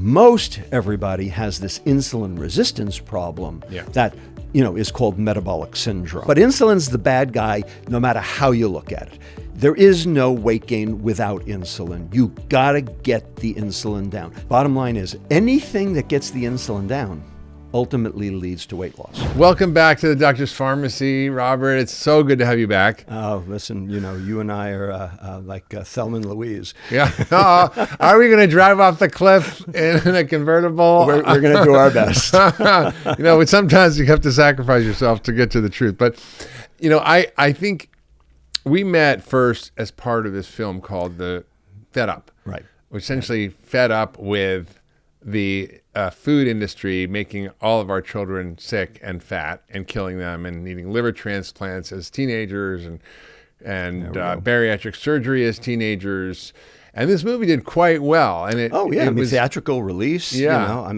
most everybody has this insulin resistance problem that is called metabolic syndrome. But insulin's the bad guy no matter how you look at it. There is no weight gain without insulin. You gotta get the insulin down. Bottom line is, anything that gets the insulin down ultimately leads to weight loss. Welcome back to the Doctor's Pharmacy, Robert. It's so good to have you back. Oh, listen, you and I are like Thelma and Louise. Yeah. Are we going to drive off the cliff in a convertible? We're going to do our best. Sometimes you have to sacrifice yourself to get to the truth. But, I think we met first as part of this film called The Fed Up. Right. We're essentially fed up with the food industry making all of our children sick and fat and killing them and needing liver transplants as teenagers and bariatric surgery as teenagers. And this movie did quite well. And it was theatrical release. Yeah.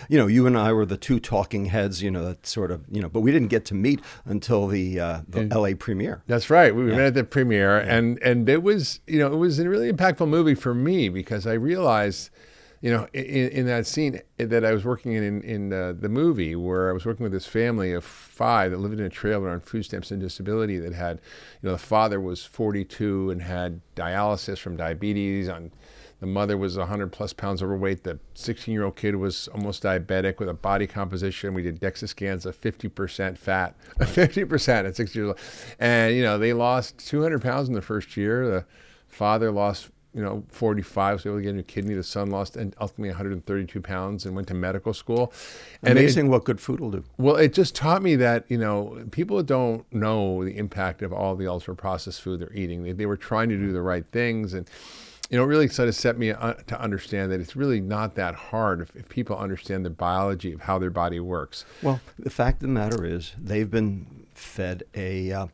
You and I were the two talking heads, that sort of, but we didn't get to meet until the LA premiere. That's right. We met at the premiere, and it was, it was a really impactful movie for me because I realized, in that scene that I was working in the movie, where I was working with this family of 5 that lived in a trailer on food stamps and disability that had, the father was 42 and had dialysis from diabetes. The mother was 100 plus pounds overweight. The 16-year-old kid was almost diabetic with a body composition. We did DEXA scans of 50% fat, 50% at 6 years old. And, they lost 200 pounds in the first year. The father lost 45, was able to get a new kidney. The son lost and ultimately 132 pounds and went to medical school. Amazing what good food will do. Well, it just taught me that, people don't know the impact of all the ultra processed food they're eating. They were trying to do the right things. And, it really sort of set me to understand that it's really not that hard if people understand the biology of how their body works. Well, the fact of the matter is they've been fed a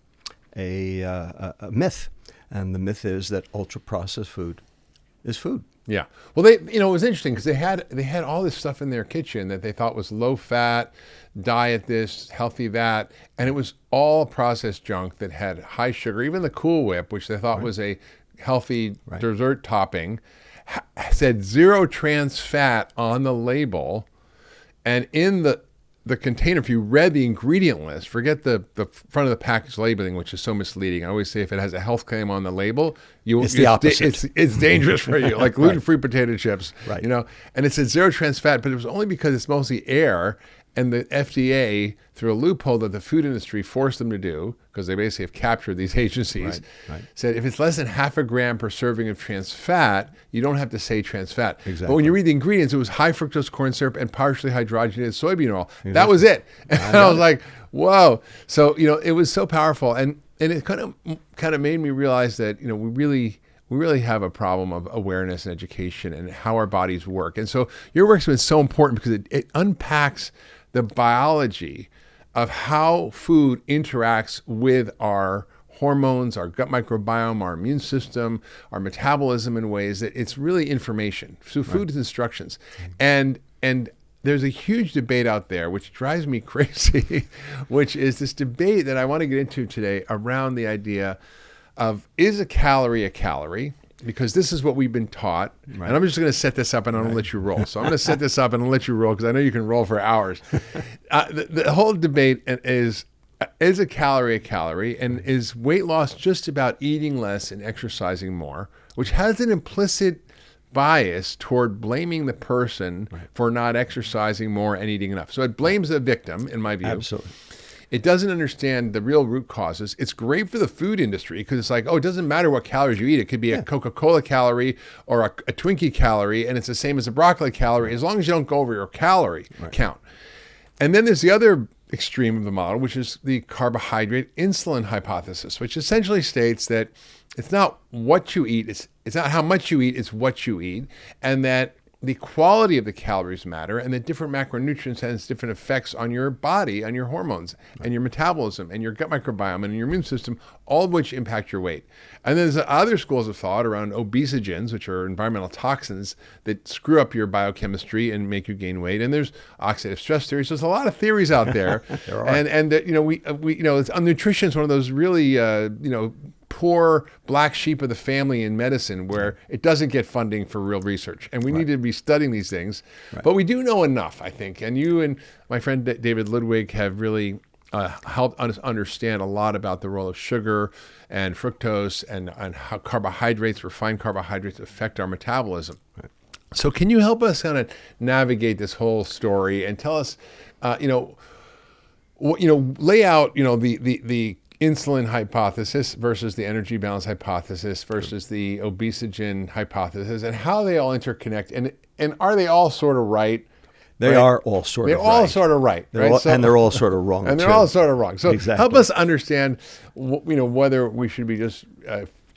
myth. And the myth is that ultra-processed food is food. Yeah. Well, it was interesting because they had all this stuff in their kitchen that they thought was low-fat, diet this, healthy that, and it was all processed junk that had high sugar. Even the Cool Whip, which they thought was a healthy dessert topping, said 0 trans fat on the label, and in the container, if you read the ingredient list, forget the front of the package labeling, which is so misleading. I always say if it has a health claim on the label, it's the opposite. It's dangerous for you, like gluten-free potato chips, right. And it said 0 trans fat, but it was only because it's mostly air. And the FDA, through a loophole that the food industry forced them to do, because they basically have captured these agencies, said if it's less than 0.5 gram per serving of trans fat, you don't have to say trans fat. Exactly. But when you read the ingredients, it was high fructose corn syrup and partially hydrogenated soybean oil. Exactly. That was it. And I was like, whoa. So, it was so powerful. And it kind of made me realize that, we really have a problem of awareness and education and how our bodies work. And so your work's been so important because it unpacks the biology of how food interacts with our hormones, our gut microbiome, our immune system, our metabolism in ways that it's really information. So food is instructions. And there's a huge debate out there, which drives me crazy, which is this debate that I want to get into today around the idea of, is a calorie a calorie? Because this is what we've been taught. Right. And I'm just going to set this up and I'm going to let you roll. So I'm going to set this up and I'll let you roll because I know you can roll for hours. The whole debate is a calorie a calorie? And is weight loss just about eating less and exercising more, which has an implicit bias toward blaming the person for not exercising more and eating enough. So it blames the victim, in my view. Absolutely. It doesn't understand the real root causes. It's great for the food industry because it's like, it doesn't matter what calories you eat. It could be a Coca-Cola calorie or a Twinkie calorie, and it's the same as a broccoli calorie, as long as you don't go over your calorie count. And then there's the other extreme of the model, which is the carbohydrate insulin hypothesis, which essentially states that it's not what you eat, it's not how much you eat, it's what you eat, and that the quality of the calories matter, and that different macronutrients has different effects on your body, on your hormones, and your metabolism, and your gut microbiome, and your immune system, all of which impact your weight. And then there's other schools of thought around obesogens, which are environmental toxins that screw up your biochemistry and make you gain weight. And there's oxidative stress theories. So there's a lot of theories out there. There are. And nutrition is one of those really poor black sheep of the family in medicine where it doesn't get funding for real research. And we need to be studying these things. Right. But we do know enough, I think. And you and my friend David Ludwig have really helped us understand a lot about the role of sugar and fructose and how carbohydrates, refined carbohydrates, affect our metabolism. Right. So can you help us kind of navigate this whole story and tell us, lay out, the insulin hypothesis versus the energy balance hypothesis versus the obesogen hypothesis and how they all interconnect and are they all sort of right? They are all sort of right. They're all sort of right. And they're all sort of wrong. And they're all sort of wrong. So help us understand, whether we should be just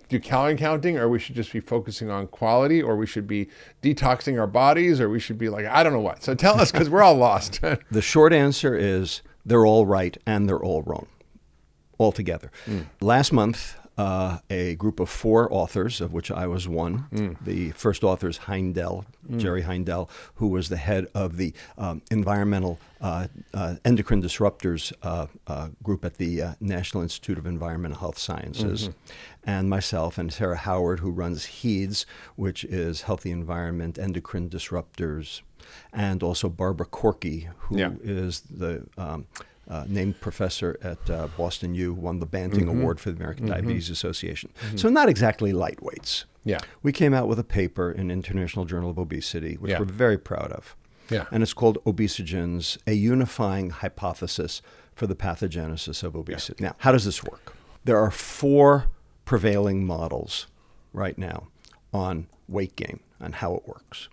do calorie counting or we should just be focusing on quality or we should be detoxing our bodies or we should be like, I don't know what. So tell us because we're all lost. The short answer is they're all right and they're all wrong altogether. Last month, a group of 4 authors, of which I was one. The first author is Jerry Heindel, who was the head of the environmental endocrine disruptors group at the National Institute of Environmental Health Sciences, and myself and Sarah Howard, who runs HEEDS, which is Healthy Environment Endocrine Disruptors, and also Barbara Corky, who is the named professor at Boston U, won the Banting Award for the American Diabetes Association. So not exactly lightweights. Yeah. We came out with a paper in International Journal of Obesity, which we're very proud of. Yeah. And it's called Obesogens, a Unifying Hypothesis for the Pathogenesis of Obesity. Now, how does this work? There are 4 prevailing models right now on weight gain and how it works.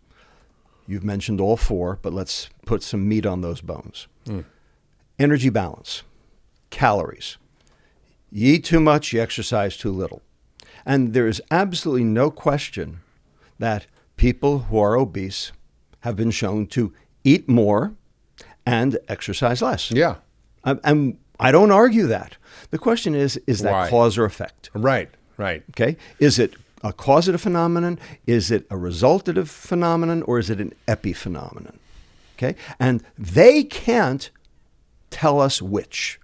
You've mentioned all 4, but let's put some meat on those bones. Energy balance, calories. You eat too much, you exercise too little. And there is absolutely no question that people who are obese have been shown to eat more and exercise less. Yeah. And I don't argue that. The question is that cause or effect? Right. Okay. Is it a causative phenomenon? Is it a resultative phenomenon? Or is it an epiphenomenon? Okay. And they can't tell us which.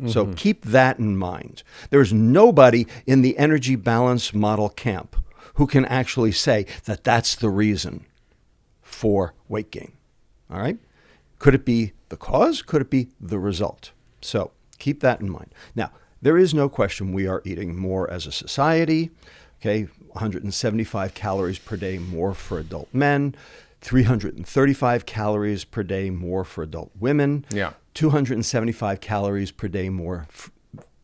So keep that in mind. There's nobody in the energy balance model camp who can actually say that that's the reason for weight gain. All right? Could it be the cause? Could it be the result? So keep that in mind. Now, there is no question we are eating more as a society. Okay, 175 calories per day more for adult men, 335 calories per day more for adult women. 275 calories per day more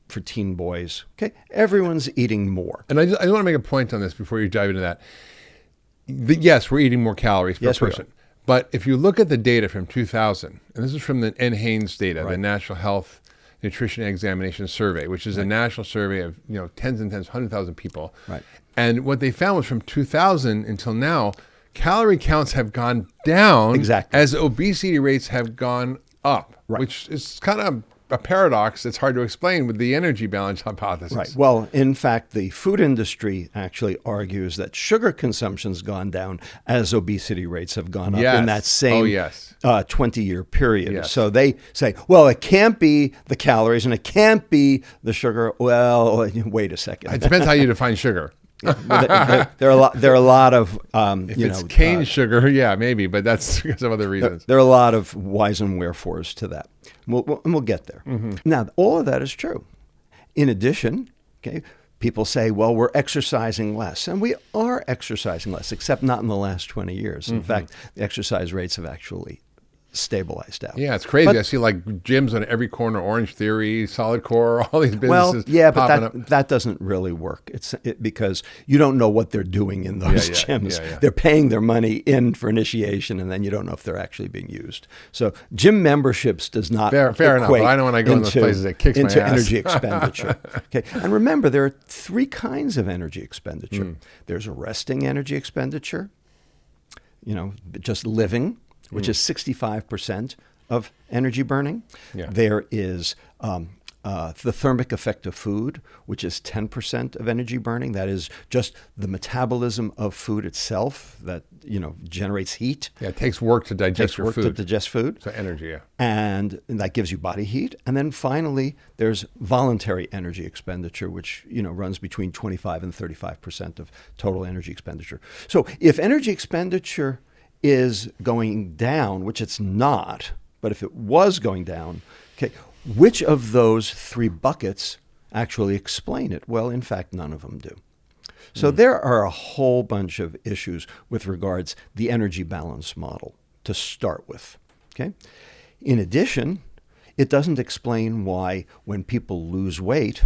for teen boys. Okay, everyone's eating more. And I want to make a point on this before you dive into that. Yes, we're eating more calories per person. But if you look at the data from 2000, and this is from the NHANES data, the National Health Nutrition Examination Survey, which is a national survey of tens and tens, 100,000 people. Right. And what they found was from 2000 until now, calorie counts have gone down as obesity rates have gone up, which is kind of a paradox that's hard to explain with the energy balance hypothesis. Right. Well, in fact, the food industry actually argues that sugar consumption's gone down as obesity rates have gone up in that same 20-year period. So they say, well, it can't be the calories and it can't be the sugar. Well, wait a second. It depends how you define sugar. There are a lot of if it's cane sugar, maybe, but that's because of other reasons. There are a lot of whys and wherefores to that. We'll get there. Now, all of that is true. In addition, people say, well, we're exercising less, and we are exercising less, except not in the last 20 years. In fact, the exercise rates have actually stabilized out. Yeah, it's crazy. I see like gyms on every corner, Orange Theory, Solid Core, all these businesses. But that doesn't really work. It's because you don't know what they're doing in those gyms. They're paying their money in for initiation, and then you don't know if they're actually being used. So gym memberships does not fair enough. But I know when I go in those places, it kicks my ass. Into energy expenditure. And remember, there are 3 kinds of energy expenditure. There's a resting energy expenditure, just living, which is 65% of energy burning. There is the thermic effect of food, which is 10% of energy burning. That is just the metabolism of food itself that, generates heat. Yeah, it takes work to digest your food. To digest food. So energy, yeah. And that gives you body heat. And then finally, there's voluntary energy expenditure, which, runs between 25 and 35% of total energy expenditure. So if energy expenditure is going down, which it's not, but if it was going down, okay, which of those three buckets actually explain it? Well, in fact, none of them do. So there are a whole bunch of issues with regards the energy balance model to start with. Okay. In addition, it doesn't explain why when people lose weight,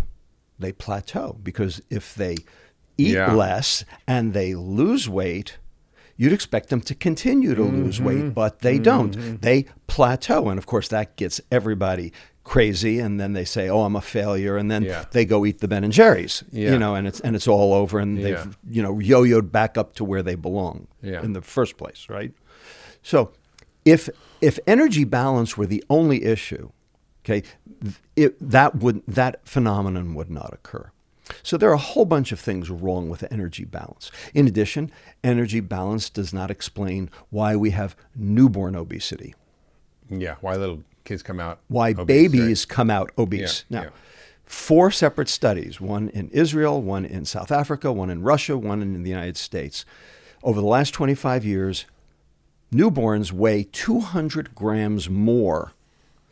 they plateau, because if they eat less and they lose weight, you'd expect them to continue to lose weight, but they don't. They plateau. And of course, that gets everybody crazy, and then they say, "Oh, I'm a failure," and then they go eat the Ben and Jerry's, and it's all over, and they've yo-yoed back up to where they belong in the first place, right? So, if energy balance were the only issue, okay, that phenomenon would not occur. So there are a whole bunch of things wrong with energy balance. In addition, energy balance does not explain why we have newborn obesity. Yeah, why little kids come out why obese, babies come out obese. Yeah, now, 4 separate studies, one in Israel, one in South Africa, one in Russia, one in the United States. Over the last 25 years, newborns weigh 200 grams more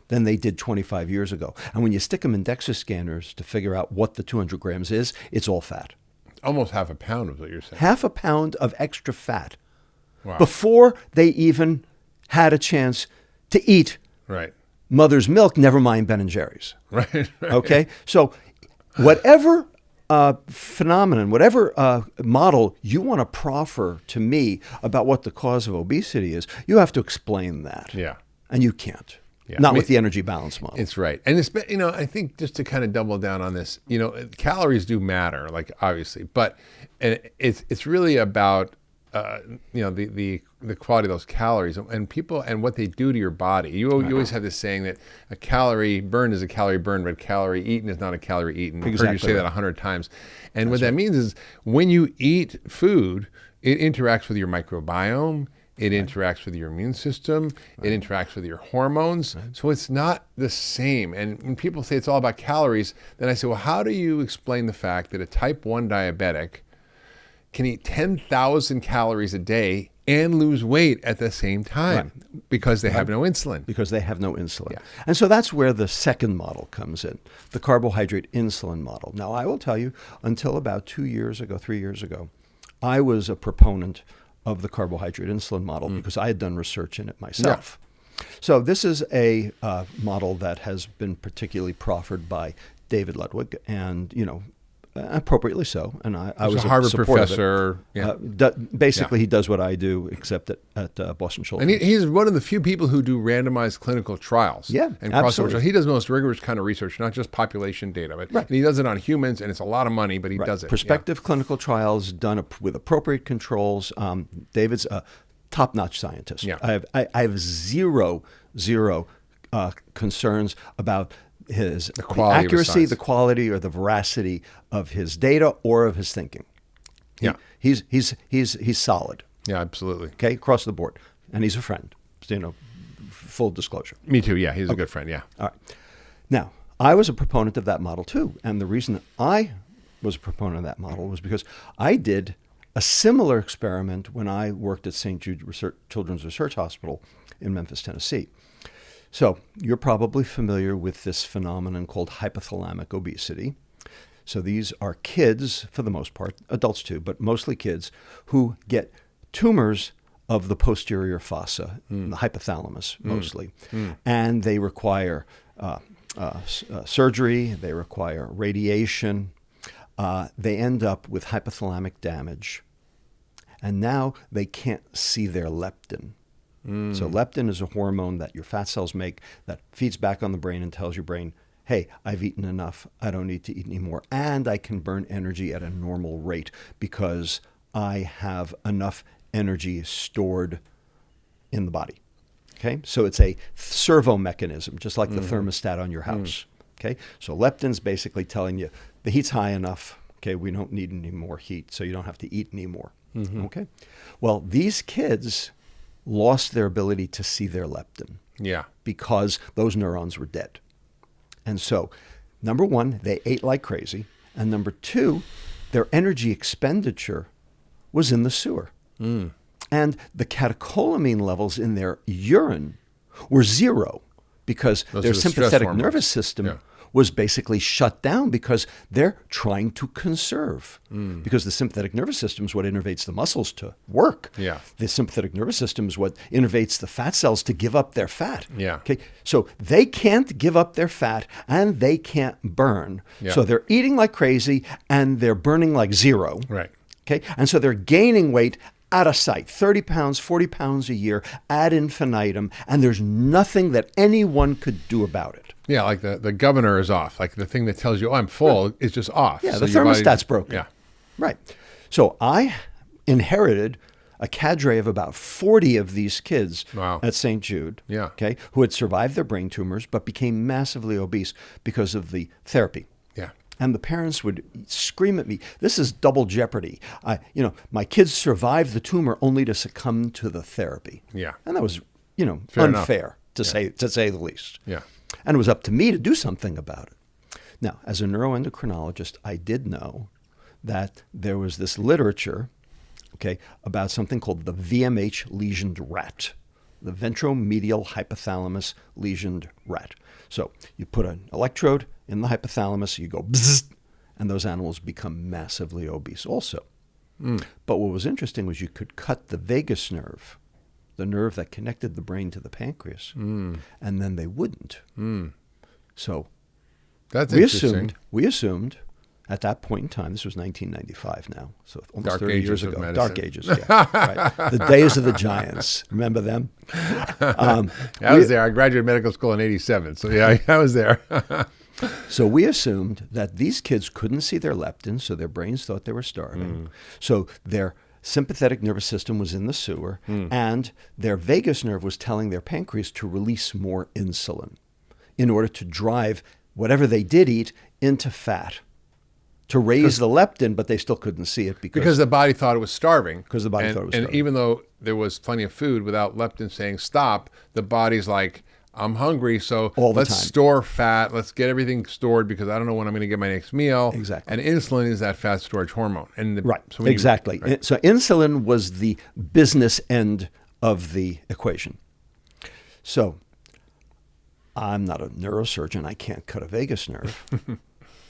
than they did 25 years ago. And when you stick them in DEXA scanners to figure out what the 200 grams is, it's all fat. Almost half a pound is what you're saying. Half a pound of extra fat. Wow. Before they even had a chance to eat mother's milk, never mind Ben and Jerry's. Right. Okay? So whatever phenomenon, whatever model you want to proffer to me about what the cause of obesity is, you have to explain that. Yeah. And you can't. Yeah. Not with the energy balance model. It's right. And it's, I think just to kind of double down on this, calories do matter, like obviously, but it's really about, the quality of those calories and people and what they do to your body. You always have this saying that a calorie burned is a calorie burned, but a calorie eaten is not a calorie eaten. I've heard you say that 100 times. And what that means is when you eat food, it interacts with your microbiome. It interacts with your immune system. It interacts with your hormones. So it's not the same. And when people say it's all about calories, then I say, well, how do you explain the fact that a type 1 diabetic can eat 10,000 calories a day and lose weight at the same time because they have no insulin? Because they have no insulin. Yeah. And so that's where the second model comes in, the carbohydrate insulin model. Now, I will tell you, until about 3 years ago, I was a proponent of the carbohydrate insulin model because I had done research in it myself. Yeah. So this is a model that has been particularly proffered by David Ludwig, and appropriately so. And I was a Harvard supporter professor. Basically, he does what I do, except at Boston Children's. And he's one of the few people who do randomized clinical trials. Yeah, and absolutely. crossover. He does the most rigorous kind of research, not just population data. But and he does it on humans, and it's a lot of money, but he does it. Prospective clinical trials done with appropriate controls. David's a top-notch scientist. Yeah. I have zero concerns about the accuracy, the quality, or the veracity of his data or of his thinking. He's solid. Yeah, absolutely. Okay, across the board, and he's a friend. Full disclosure. Me too. Yeah, he's a good friend. Yeah. All right. Now, I was a proponent of that model too, and the reason I was a proponent of that model was because I did a similar experiment when I worked at St. Jude Children's Research Hospital in Memphis, Tennessee. So you're probably familiar with this phenomenon called hypothalamic obesity. So these are kids, for the most part, adults too, but mostly kids, who get tumors of the posterior fossa, the hypothalamus mostly. And they require surgery, they require radiation. They end up with hypothalamic damage. And now they can't see their leptin. So leptin is a hormone that your fat cells make that feeds back on the brain and tells your brain, hey, I've eaten enough, I don't need to eat anymore, and I can burn energy at a normal rate because I have enough energy stored in the body. Okay, so it's a servo mechanism, just like the thermostat on your house. Okay, so leptin's basically telling you the heat's high enough. Okay, we don't need any more heat, so you don't have to eat anymore. Okay, well, these kids lost their ability to see their leptin. Yeah. Because those neurons were dead. And so, number one, they ate like crazy. And number two, their energy expenditure was in the sewer. And the catecholamine levels in their urine were zero because their sympathetic nervous system was basically shut down because they're trying to conserve. Because the sympathetic nervous system is what innervates the muscles to work. Yeah. The sympathetic nervous system is what innervates the fat cells to give up their fat. Yeah. Okay. So they can't give up their fat and they can't burn. Yeah. So they're eating like crazy and they're burning like zero. Right. Okay. And so they're gaining weight out of sight, 30 pounds, 40 pounds a year ad infinitum, and there's nothing that anyone could do about it. Yeah, like the governor is off. Like the thing that tells you, oh, I'm full, is just off. Yeah, so the thermostat's broken. Yeah. Right. So I inherited a cadre of about 40 of these kids at St. Jude, okay, who had survived their brain tumors but became massively obese because of the therapy. Yeah. And the parents would scream at me, this is double jeopardy. My kids survived the tumor only to succumb to the therapy. Yeah. And that was, Fair unfair to say the least. Yeah. And it was up to me to do something about it. Now, as a neuroendocrinologist, I did know that there was this literature, okay, about something called the VMH lesioned rat, the ventromedial hypothalamus lesioned rat. So you put an electrode in the hypothalamus, you go bzzz, and those animals become massively obese also. But what was interesting was you could cut the vagus nerve, the nerve that connected the brain to the pancreas, and then they wouldn't. So that's we assumed at that point in time, this was 1995 now, so almost Dark 30 years ago. medicine. Dark ages, yeah. Right. The days of the giants. Remember them? I was there. I graduated medical school in 87. So yeah, I was there. So we assumed that these kids couldn't see their leptin, so their brains thought they were starving. So their sympathetic nervous system was in the sewer, and their vagus nerve was telling their pancreas to release more insulin in order to drive whatever they did eat into fat, to raise the leptin, but they still couldn't see it because the body thought it was starving. Because the body thought it was starving. And even though there was plenty of food, without leptin saying stop, the body's like, I'm hungry, so let's store fat. Let's get everything stored because I don't know when I'm going to get my next meal. Exactly. And insulin is that fat storage hormone. And right. So exactly. Right. So insulin was the business end of the equation. So I'm not a neurosurgeon. I can't cut a vagus nerve.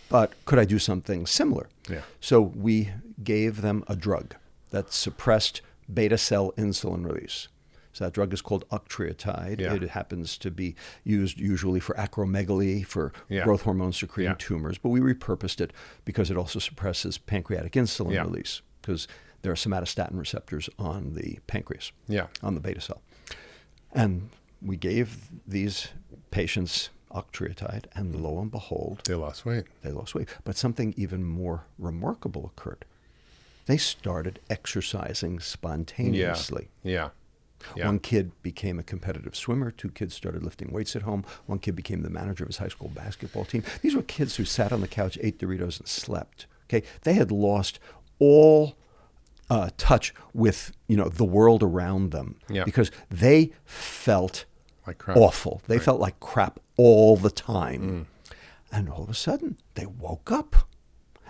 But could I do something similar? Yeah. So we gave them a drug that suppressed beta cell insulin release. So that drug is called octreotide. Yeah. It happens to be used usually for acromegaly, for growth hormone secreting tumors. But we repurposed it because it also suppresses pancreatic insulin release because there are somatostatin receptors on the pancreas, on the beta cell. And we gave these patients octreotide, and lo and behold, they lost weight. But something even more remarkable occurred. They started exercising spontaneously. Yeah. One kid became a competitive swimmer. 2 kids started lifting weights at home. 1 kid became the manager of his high school basketball team. These were kids who sat on the couch, ate Doritos, and slept. Okay, they had lost all touch with the world around them because they felt like crap. Awful. They felt like crap all the time. And all of a sudden, they woke up.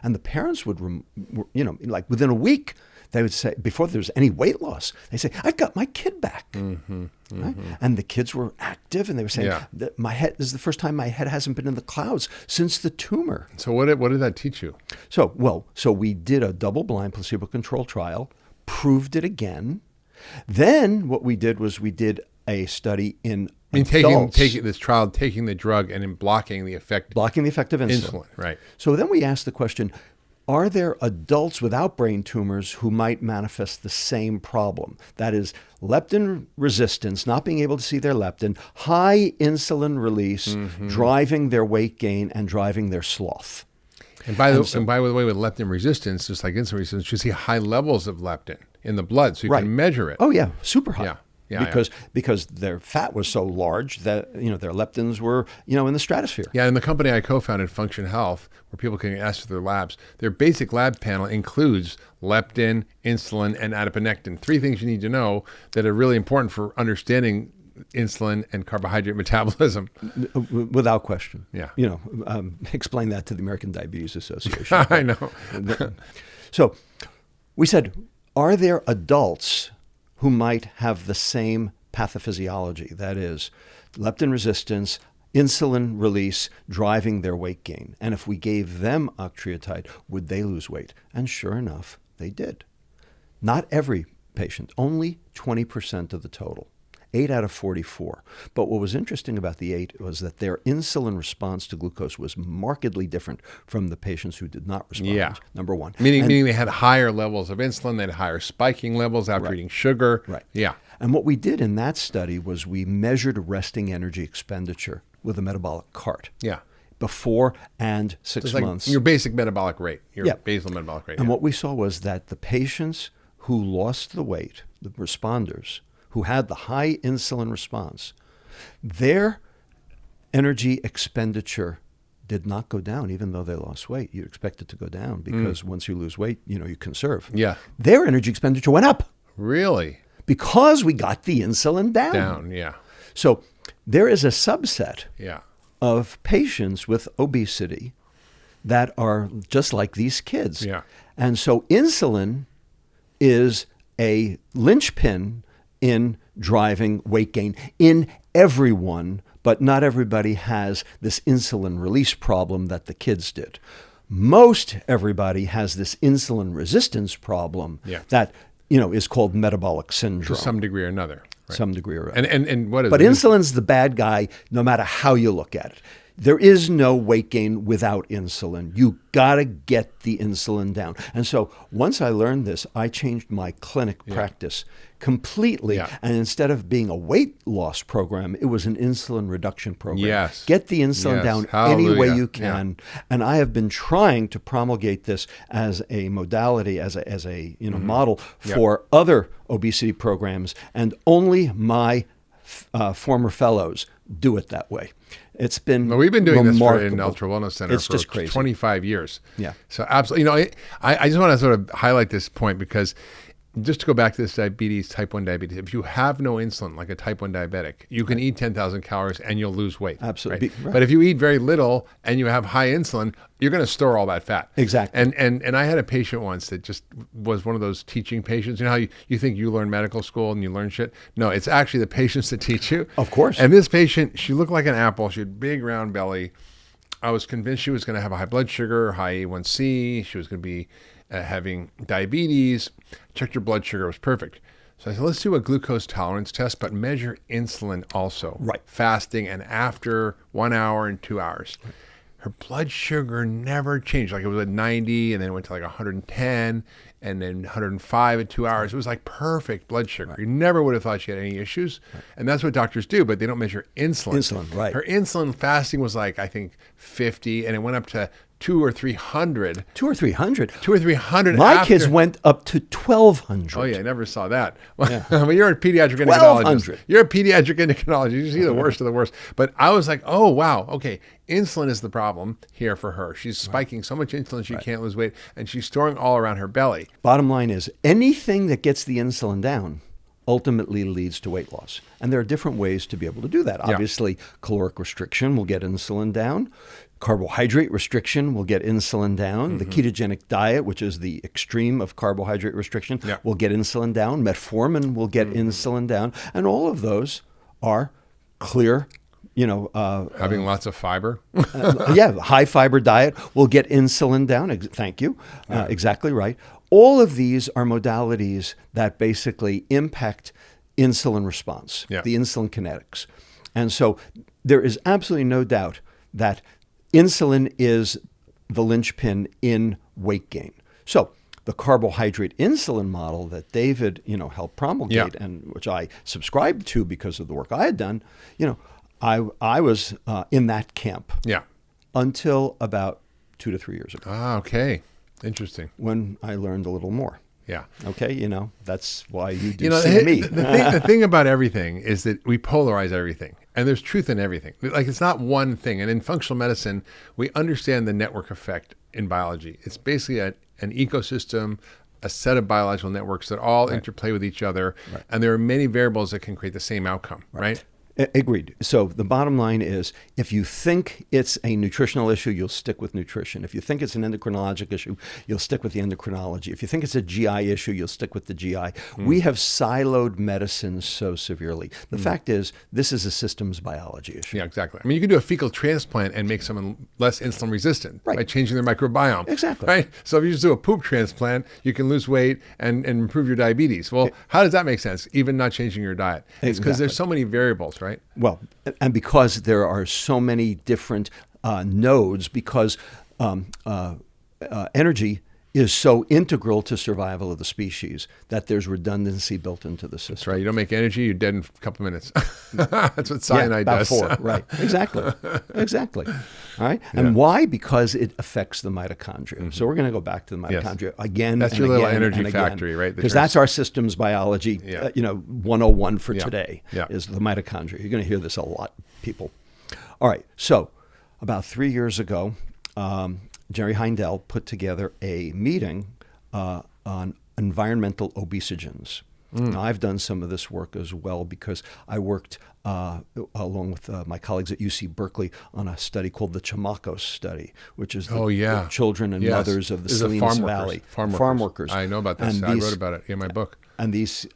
And the parents would, like within a week, they would say, before there was any weight loss, they say, I've got my kid back. Right? And the kids were active, and they were saying, my head, this is the first time my head hasn't been in the clouds since the tumor. So what did that teach you? So we did a double-blind placebo-controlled trial, proved it again. Then what we did was we did a study in adults. taking the drug and in blocking the effect of insulin. Right. So then we asked the question, are there adults without brain tumors who might manifest the same problem? That is leptin resistance, not being able to see their leptin, high insulin release, driving their weight gain and driving their sloth. And by the way, with leptin resistance, just like insulin resistance, you see high levels of leptin in the blood, so you can measure it. Oh yeah, super high. because their fat was so large that their leptins were in the stratosphere. Yeah, and the company I co-founded, Function Health, where people can ask for their labs, their basic lab panel includes leptin, insulin, and adiponectin. 3 things you need to know that are really important for understanding insulin and carbohydrate metabolism. Without question. Yeah. Explain that to the American Diabetes Association. I know. So we said, are there adults who might have the same pathophysiology? That is, leptin resistance, insulin release driving their weight gain. And if we gave them octreotide, would they lose weight? And sure enough, they did. Not every patient, only 20% of the total. 8 out of 44. But what was interesting about the 8 was that their insulin response to glucose was markedly different from the patients who did not respond. Yeah. Number one. Meaning they had higher levels of insulin, they had higher spiking levels after eating sugar. Right. Yeah. And what we did in that study was we measured resting energy expenditure with a metabolic cart. Yeah. Before and 6 months. Your basic metabolic rate, your basal metabolic rate. And what we saw was that the patients who lost the weight, the responders, who had the high insulin response, their energy expenditure did not go down, even though they lost weight. You'd expect it to go down because once you lose weight, you conserve. Yeah. Their energy expenditure went up. Really? Because we got the insulin down. Down, yeah. So there is a subset Yeah. of patients with obesity that are just like these kids. Yeah. And so insulin is a linchpin in driving weight gain in everyone, but not everybody has this insulin release problem that the kids did. Most everybody has this insulin resistance problem that is called metabolic syndrome. To some degree or another. Right. Some degree or other. And what is But it? insulin's the bad guy no matter how you look at it. There is no weight gain without insulin. You got to get the insulin down. And so once I learned this, I changed my clinic practice completely. Yeah. And instead of being a weight loss program, it was an insulin reduction program. Yes. Get the insulin down any way you can. And I have been trying to promulgate this as a modality, as a model for other obesity programs. And only my former fellows do it that way. It's been we've been doing remarkable. this in Ultra Wellness Center for just crazy. 25 years. Yeah. So absolutely, I just want to sort of highlight this point because just to go back to this diabetes, type 1 diabetes, if you have no insulin, like a type 1 diabetic, you can eat 10,000 calories and you'll lose weight. Absolutely. Right? But if you eat very little and you have high insulin, you're going to store all that fat. Exactly. And I had a patient once that just was one of those teaching patients. You know how you think you learn medical school and you learn shit? No, it's actually the patients that teach you. Of course. And this patient, she looked like an apple. She had big round belly. I was convinced she was going to have a high blood sugar, high A1C. She was going to be having diabetes. Checked her blood sugar, it was perfect. So I said, let's do a glucose tolerance test, but measure insulin also. Right. Fasting and after 1 hour and 2 hours. Right. Her blood sugar never changed. Like it was at 90 and then it went to like 110 and then 105 at 2 hours. It was like perfect blood sugar. Right. You never would have thought she had any issues. Right. And that's what doctors do, but they don't measure insulin. Insulin, right. Her insulin fasting was like, I think 50 and it went up to 200 or 300. 200 or 300? 200 or 300. My kids went up to 1,200. Oh, yeah, I never saw that. Yeah. Well, you're a pediatric endocrinologist. You're a pediatric endocrinologist. You see the worst of the worst. But I was like, oh, wow, okay, insulin is the problem here for her. She's spiking so much insulin she can't lose weight, and she's storing all around her belly. Bottom line is, anything that gets the insulin down ultimately leads to weight loss. And there are different ways to be able to do that. Obviously, caloric restriction will get insulin down. Carbohydrate restriction will get insulin down. Mm-hmm. The ketogenic diet, which is the extreme of carbohydrate restriction, will get insulin down. Metformin will get insulin down. And all of those are clear, having lots of fiber. High fiber diet will get insulin down. Thank you. Exactly right. All of these are modalities that basically impact insulin response, the insulin kinetics. And so there is absolutely no doubt that insulin is the linchpin in weight gain. So the carbohydrate insulin model that David, helped promulgate and which I subscribed to because of the work I had done, I was in that camp until about 2 to 3 years ago. Ah, okay. Interesting. When I learned a little more. Yeah. Okay, that's why you do me. CME. The thing about everything is that we polarize everything, and there's truth in everything. Like, it's not one thing. And in functional medicine, we understand the network effect in biology. It's basically an ecosystem, a set of biological networks that all interplay with each other, and there are many variables that can create the same outcome, right? Agreed. So the bottom line is, if you think it's a nutritional issue, you'll stick with nutrition. If you think it's an endocrinologic issue, you'll stick with the endocrinology. If you think it's a GI issue, you'll stick with the GI. We have siloed medicine so severely. The fact is, this is a systems biology issue. Yeah, exactly. I mean, you can do a fecal transplant and make someone less insulin resistant by changing their microbiome. Exactly. Right? So if you just do a poop transplant, you can lose weight and improve your diabetes. Well, how does that make sense, even not changing your diet? It's because there's so many variables, right? Well, and because there are so many different nodes, because energy is so integral to survival of the species that there's redundancy built into the system. That's right. You don't make energy, you're dead in a couple minutes. That's what cyanide about does. 4, right. Exactly. All right. And why? Because it affects the mitochondria. So we're going to go back to the mitochondria again. That's your little energy factory, right? Because that's our systems biology, 101 for today is the mitochondria. You're going to hear this a lot, people. All right. So about 3 years ago, Jerry Heindel put together a meeting on environmental obesogens. Now, I've done some of this work as well because I worked along with my colleagues at UC Berkeley on a study called the Chamacos study, which is the children and mothers of the Salinas Valley. Farm workers. I know about this. I wrote about it in my book. And these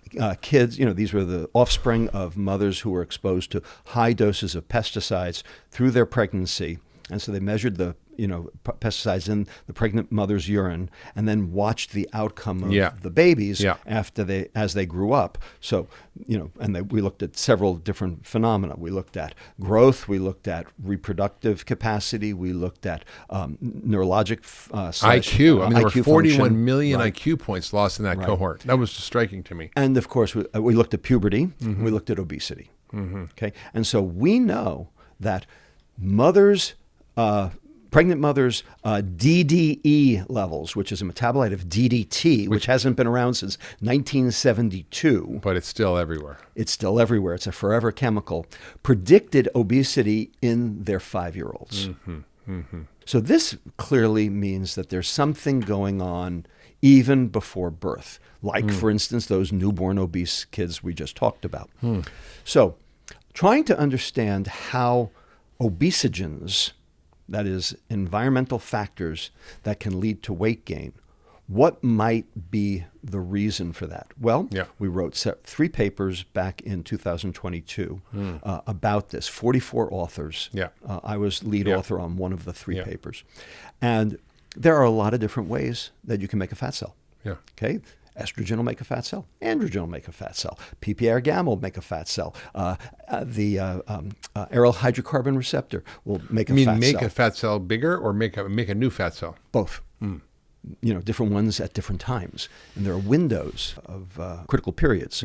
kids, these were the offspring of mothers who were exposed to high doses of pesticides through their pregnancy. And so they measured the pesticides in the pregnant mother's urine, and then watched the outcome of the babies as they grew up. So, we looked at several different phenomena. We looked at growth. We looked at reproductive capacity. We looked at neurologic IQ. I mean, there were 41 function. million IQ points lost in that cohort. That was just striking to me. And of course, we looked at puberty. We looked at obesity. Okay, and so we know that pregnant mothers' DDE levels, which is a metabolite of DDT, which hasn't been around since 1972. But it's still everywhere. It's a forever chemical, predicted obesity in their 5-year-olds. So this clearly means that there's something going on even before birth, like, for instance, those newborn obese kids we just talked about. So trying to understand how obesogens, that is, environmental factors that can lead to weight gain, what might be the reason for that? Well, we wrote 3 papers back in 2022 about this, 44 authors. I was lead author on one of the 3 papers. And there are a lot of different ways that you can make a fat cell. Okay? Estrogen will make a fat cell. Androgen will make a fat cell. PPAR gamma will make a fat cell. The aryl hydrocarbon receptor will make a fat cell. Make a fat cell bigger or make a new fat cell? Both. Different ones at different times. And there are windows of critical periods.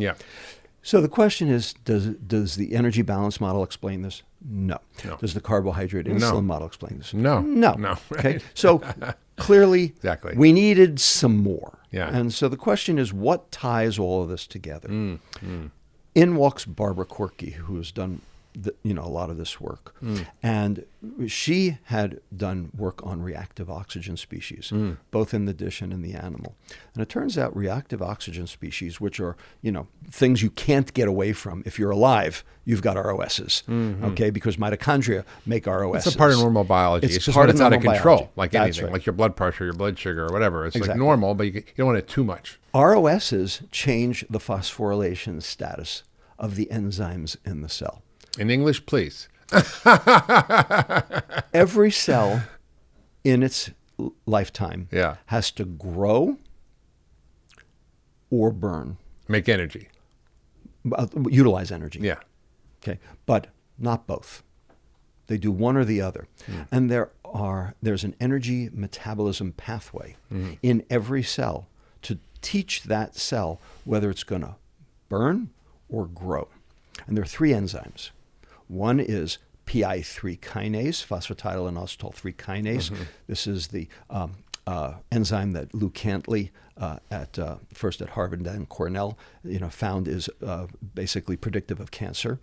So the question is, does the energy balance model explain this? No. Does the carbohydrate insulin model explain this? No. Okay. So clearly, we needed some more. And so the question is, what ties all of this together? In walks Barbara Corky, who has done a lot of this work. And she had done work on reactive oxygen species, both in the dish and in the animal. And it turns out reactive oxygen species, which are, things you can't get away from. If you're alive, you've got ROSs, okay? Because mitochondria make ROSs. It's a part of normal biology. It's just when it's out of control, like anything, like your blood pressure, your blood sugar, or whatever. It's like normal, but you don't want it too much. ROSs change the phosphorylation status of the enzymes in the cell. In English, please. Every cell in its lifetime has to grow or burn. Make energy. Utilize energy. Okay, but not both. They do one or the other. And there's an energy metabolism pathway in every cell to teach that cell whether it's going to burn or grow. And there are 3 enzymes. One is PI3 kinase, phosphatidylinositol 3 kinase. This is the enzyme that Lou Cantley first at Harvard and then Cornell, found is basically predictive of cancer,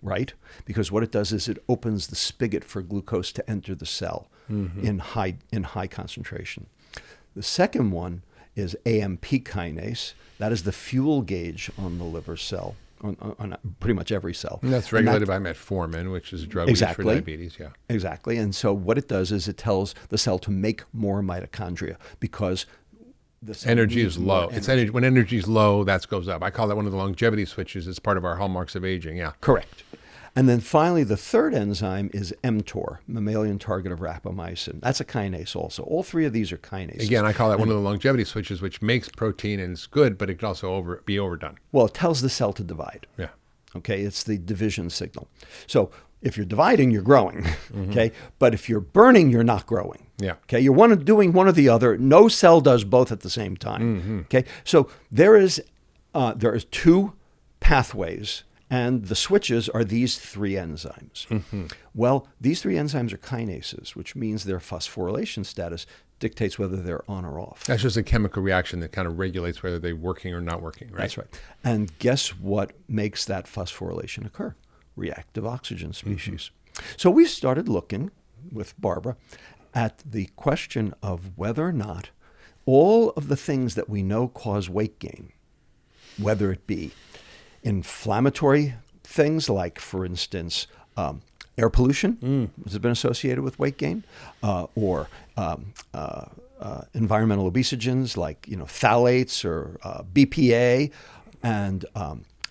right? Because what it does is it opens the spigot for glucose to enter the cell in high concentration. The second one is AMP kinase. That is the fuel gauge on the liver cell, on pretty much every cell. And that's regulated by metformin, which is a drug we use for diabetes. Yeah, exactly. And so what it does is it tells the cell to make more mitochondria because the cell energy is low. Energy. It's energy. When energy is low, that goes up. I call that one of the longevity switches. It's part of our hallmarks of aging. Yeah, correct. And then finally, the third enzyme is mTOR, mammalian target of rapamycin. That's a kinase also. All three of these are kinases. Again, I call that one of the longevity switches, which makes protein and is good, but it can also be overdone. Well, it tells the cell to divide. Yeah. Okay, it's the division signal. So if you're dividing, you're growing. Okay, but if you're burning, you're not growing. Yeah. Okay, you're doing one or the other. No cell does both at the same time. Okay, so there is two pathways. And the switches are these three enzymes. Well, these three enzymes are kinases, which means their phosphorylation status dictates whether they're on or off. That's just a chemical reaction that kind of regulates whether they're working or not working, right? That's right. And guess what makes that phosphorylation occur? Reactive oxygen species. So we started looking with Barbara at the question of whether or not all of the things that we know cause weight gain, whether it be inflammatory things like, for instance, air pollution has been associated with weight gain, or environmental obesogens like phthalates or BPA and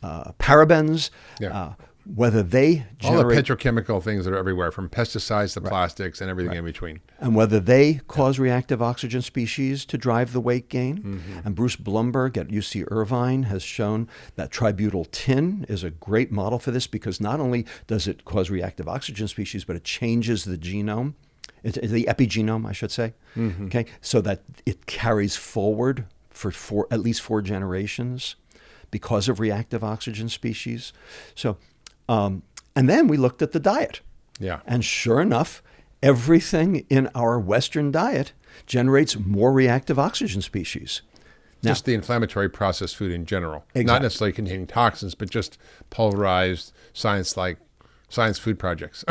parabens. Yeah. Whether they generate all the petrochemical things that are everywhere, from pesticides to plastics and everything in between. And whether they cause reactive oxygen species to drive the weight gain. And Bruce Blumberg at UC Irvine has shown that tributyl tin is a great model for this because not only does it cause reactive oxygen species, but it changes the genome, the epigenome, I should say, okay, so that it carries forward for at least 4 generations because of reactive oxygen species. So. And then we looked at the diet. Yeah. And sure enough, everything in our Western diet generates more reactive oxygen species. Now, just the inflammatory processed food in general. Exactly. Not necessarily containing toxins, but just pulverized science food projects.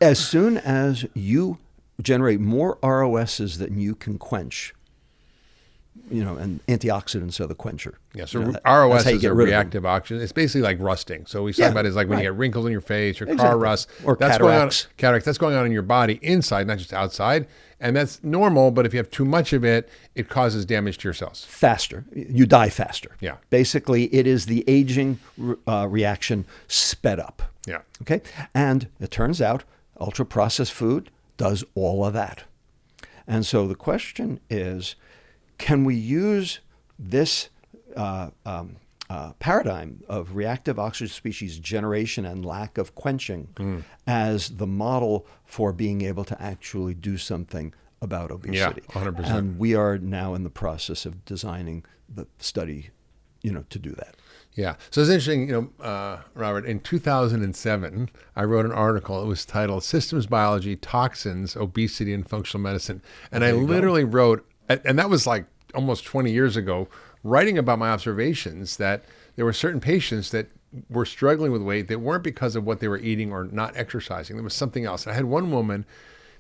As soon as you generate more ROSs than you can quench, and antioxidants are the quencher. Yeah, so ROS is a reactive oxygen. It's basically like rusting. So we talk about it as like when you get wrinkles in your face, your car rust. Or that's cataracts. Cataracts. That's going on in your body inside, not just outside. And that's normal, but if you have too much of it, it causes damage to your cells. Faster. You die faster. Yeah. Basically, it is the aging reaction sped up. Yeah. Okay? And it turns out ultra-processed food does all of that. And so the question is, can we use this paradigm of reactive oxygen species generation and lack of quenching as the model for being able to actually do something about obesity? Yeah, 100%. And we are now in the process of designing the study, to do that. Yeah. So it's interesting, Robert, in 2007, I wrote an article. It was titled Systems Biology, Toxins, Obesity, and Functional Medicine. And I literally wrote, and that was like almost 20 years ago, writing about my observations that there were certain patients that were struggling with weight that weren't because of what they were eating or not exercising. There was something else. I had one woman,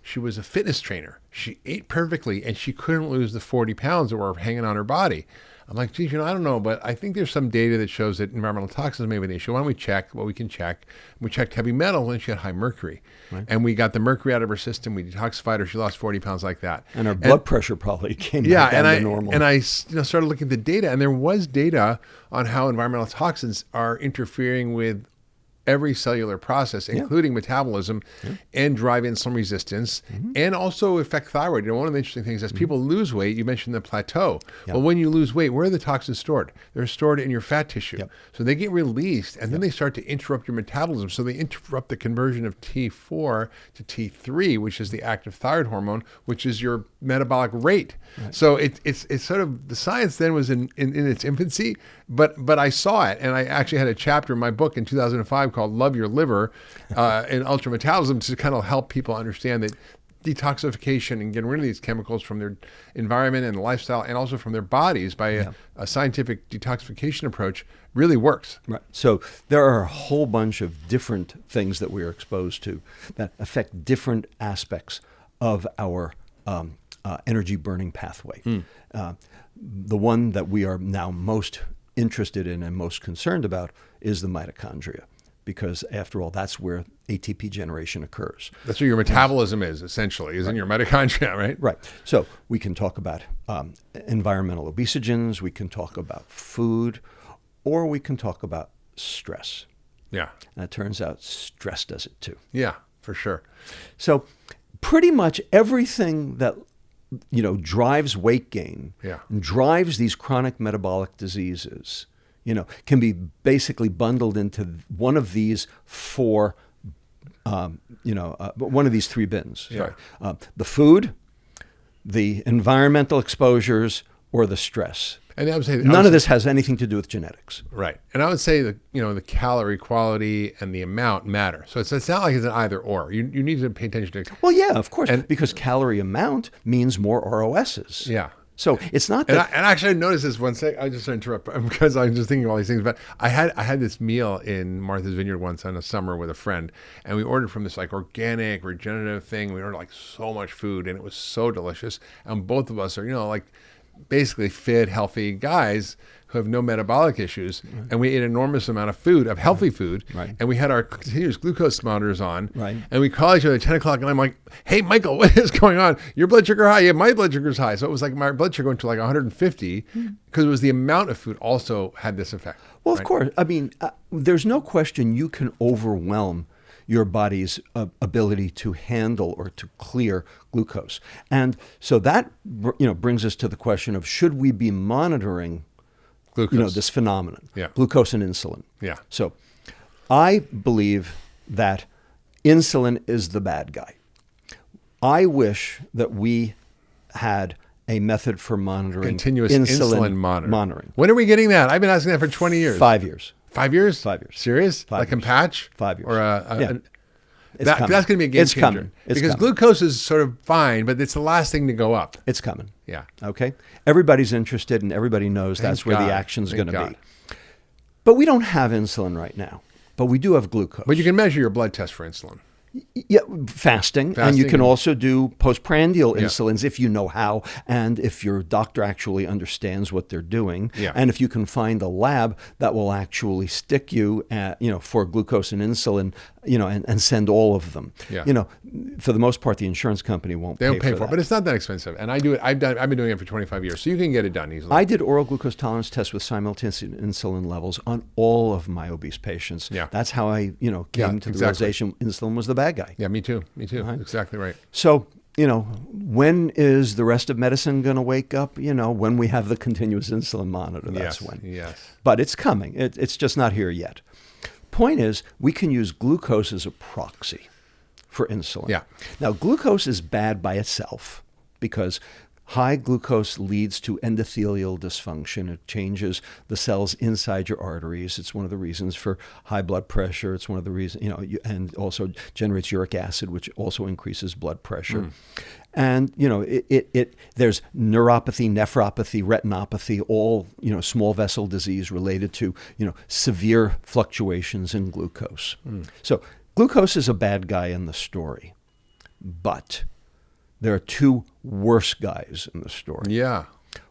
she was a fitness trainer. She ate perfectly and she couldn't lose the 40 pounds that were hanging on her body. I'm like, geez, I don't know, but I think there's some data that shows that environmental toxins may be an issue. Why don't we check what we can check? We checked heavy metal and she had high mercury. Right. And we got the mercury out of her system. We detoxified her. She lost 40 pounds like that. And her blood pressure probably came down to normal. And I started looking at the data, and there was data on how environmental toxins are interfering with every cellular process, including metabolism, and drive insulin resistance, and also affect thyroid. One of the interesting things is people lose weight. You mentioned the plateau. Well, when you lose weight, where are the toxins stored? They're stored in your fat tissue. So they get released, and then they start to interrupt your metabolism. So they interrupt the conversion of T4 to T3, which is the active thyroid hormone, which is your metabolic rate. Right. So it's sort of, the science then was in its infancy, but I saw it, and I actually had a chapter in my book in 2005 called Love Your Liver and Ultrametabolism to kind of help people understand that detoxification and getting rid of these chemicals from their environment and lifestyle and also from their bodies by a scientific detoxification approach really works. Right. So there are a whole bunch of different things that we are exposed to that affect different aspects of our energy burning pathway. The one that we are now most interested in and most concerned about is the mitochondria, because after all, that's where ATP generation occurs. That's where your metabolism is, essentially, is in your mitochondria, right? Right. So we can talk about environmental obesogens, we can talk about food, or we can talk about stress. Yeah. And it turns out stress does it too. Yeah, for sure. So pretty much everything that drives weight gain, and drives these chronic metabolic diseases, can be basically bundled into one of these four, one of these three bins. Yeah. Sorry. The food, the environmental exposures, or the stress. And I would say none of this has anything to do with genetics. Right. And I would say that, the calorie quality and the amount matter. So it's not like it's an either or. You need to pay attention to. Well, yeah, of course. Because calorie amount means more ROSs. Yeah. So it's not that. And actually, I noticed this one second. I just interrupt because I'm just thinking of all these things. But I had this meal in Martha's Vineyard once in the summer with a friend, and we ordered from this like organic, regenerative thing. We ordered like so much food, and it was so delicious. And both of us are, basically fit, healthy guys who have no metabolic issues, and we ate an enormous amount of food, of healthy food, and we had our continuous glucose monitors on, and we call each other at 10 o'clock, and I'm like, hey, Michael, what is going on? Your blood sugar high? Yeah, my blood sugar's high. So it was like my blood sugar went to like 150, because it was the amount of food also had this effect. Well, of course. I mean, there's no question you can overwhelm your body's ability to handle or to clear glucose. And so that brings us to the question of, should we be monitoring glucose, this phenomenon, glucose and insulin? Yeah. So I believe that insulin is the bad guy. I wish that we had a method for monitoring continuous insulin monitoring. When are we getting that? I've been asking that for 20 years. 5 years. 5 years? 5 years. Serious? 5 like years. in patch? 5 years. Or that's going to be a game changer. Coming. Because glucose is sort of fine, but it's the last thing to go up. It's coming. Yeah. Okay? Everybody's interested and everybody knows that's where the action's going to be. But we don't have insulin right now. But we do have glucose. But you can measure your blood test for insulin. Yeah, fasting, and you can also do postprandial insulins if you know how, and if your doctor actually understands what they're doing, and if you can find a lab that will actually stick you at, for glucose and insulin, and send all of them. Yeah. For the most part, the insurance company won't pay for it, but it's not that expensive. And I do it. I've been doing it for 25 years, so you can get it done easily. I did oral glucose tolerance tests with simultaneous insulin levels on all of my obese patients. Yeah. That's how I, came to the realization insulin was the bad guy. Yeah, me too. Right. Exactly right. So, when is the rest of medicine going to wake up? When we have the continuous insulin monitor, that's when. Yes. But it's coming. It's just not here yet. Point is, we can use glucose as a proxy for insulin. Yeah. Now, glucose is bad by itself because high glucose leads to endothelial dysfunction. It changes the cells inside your arteries. It's one of the reasons for high blood pressure. It's one of the reasons, and also generates uric acid, which also increases blood pressure. And, there's neuropathy, nephropathy, retinopathy, all, small vessel disease related to, severe fluctuations in glucose. So glucose is a bad guy in the story, but there are two worse guys in the story. Yeah.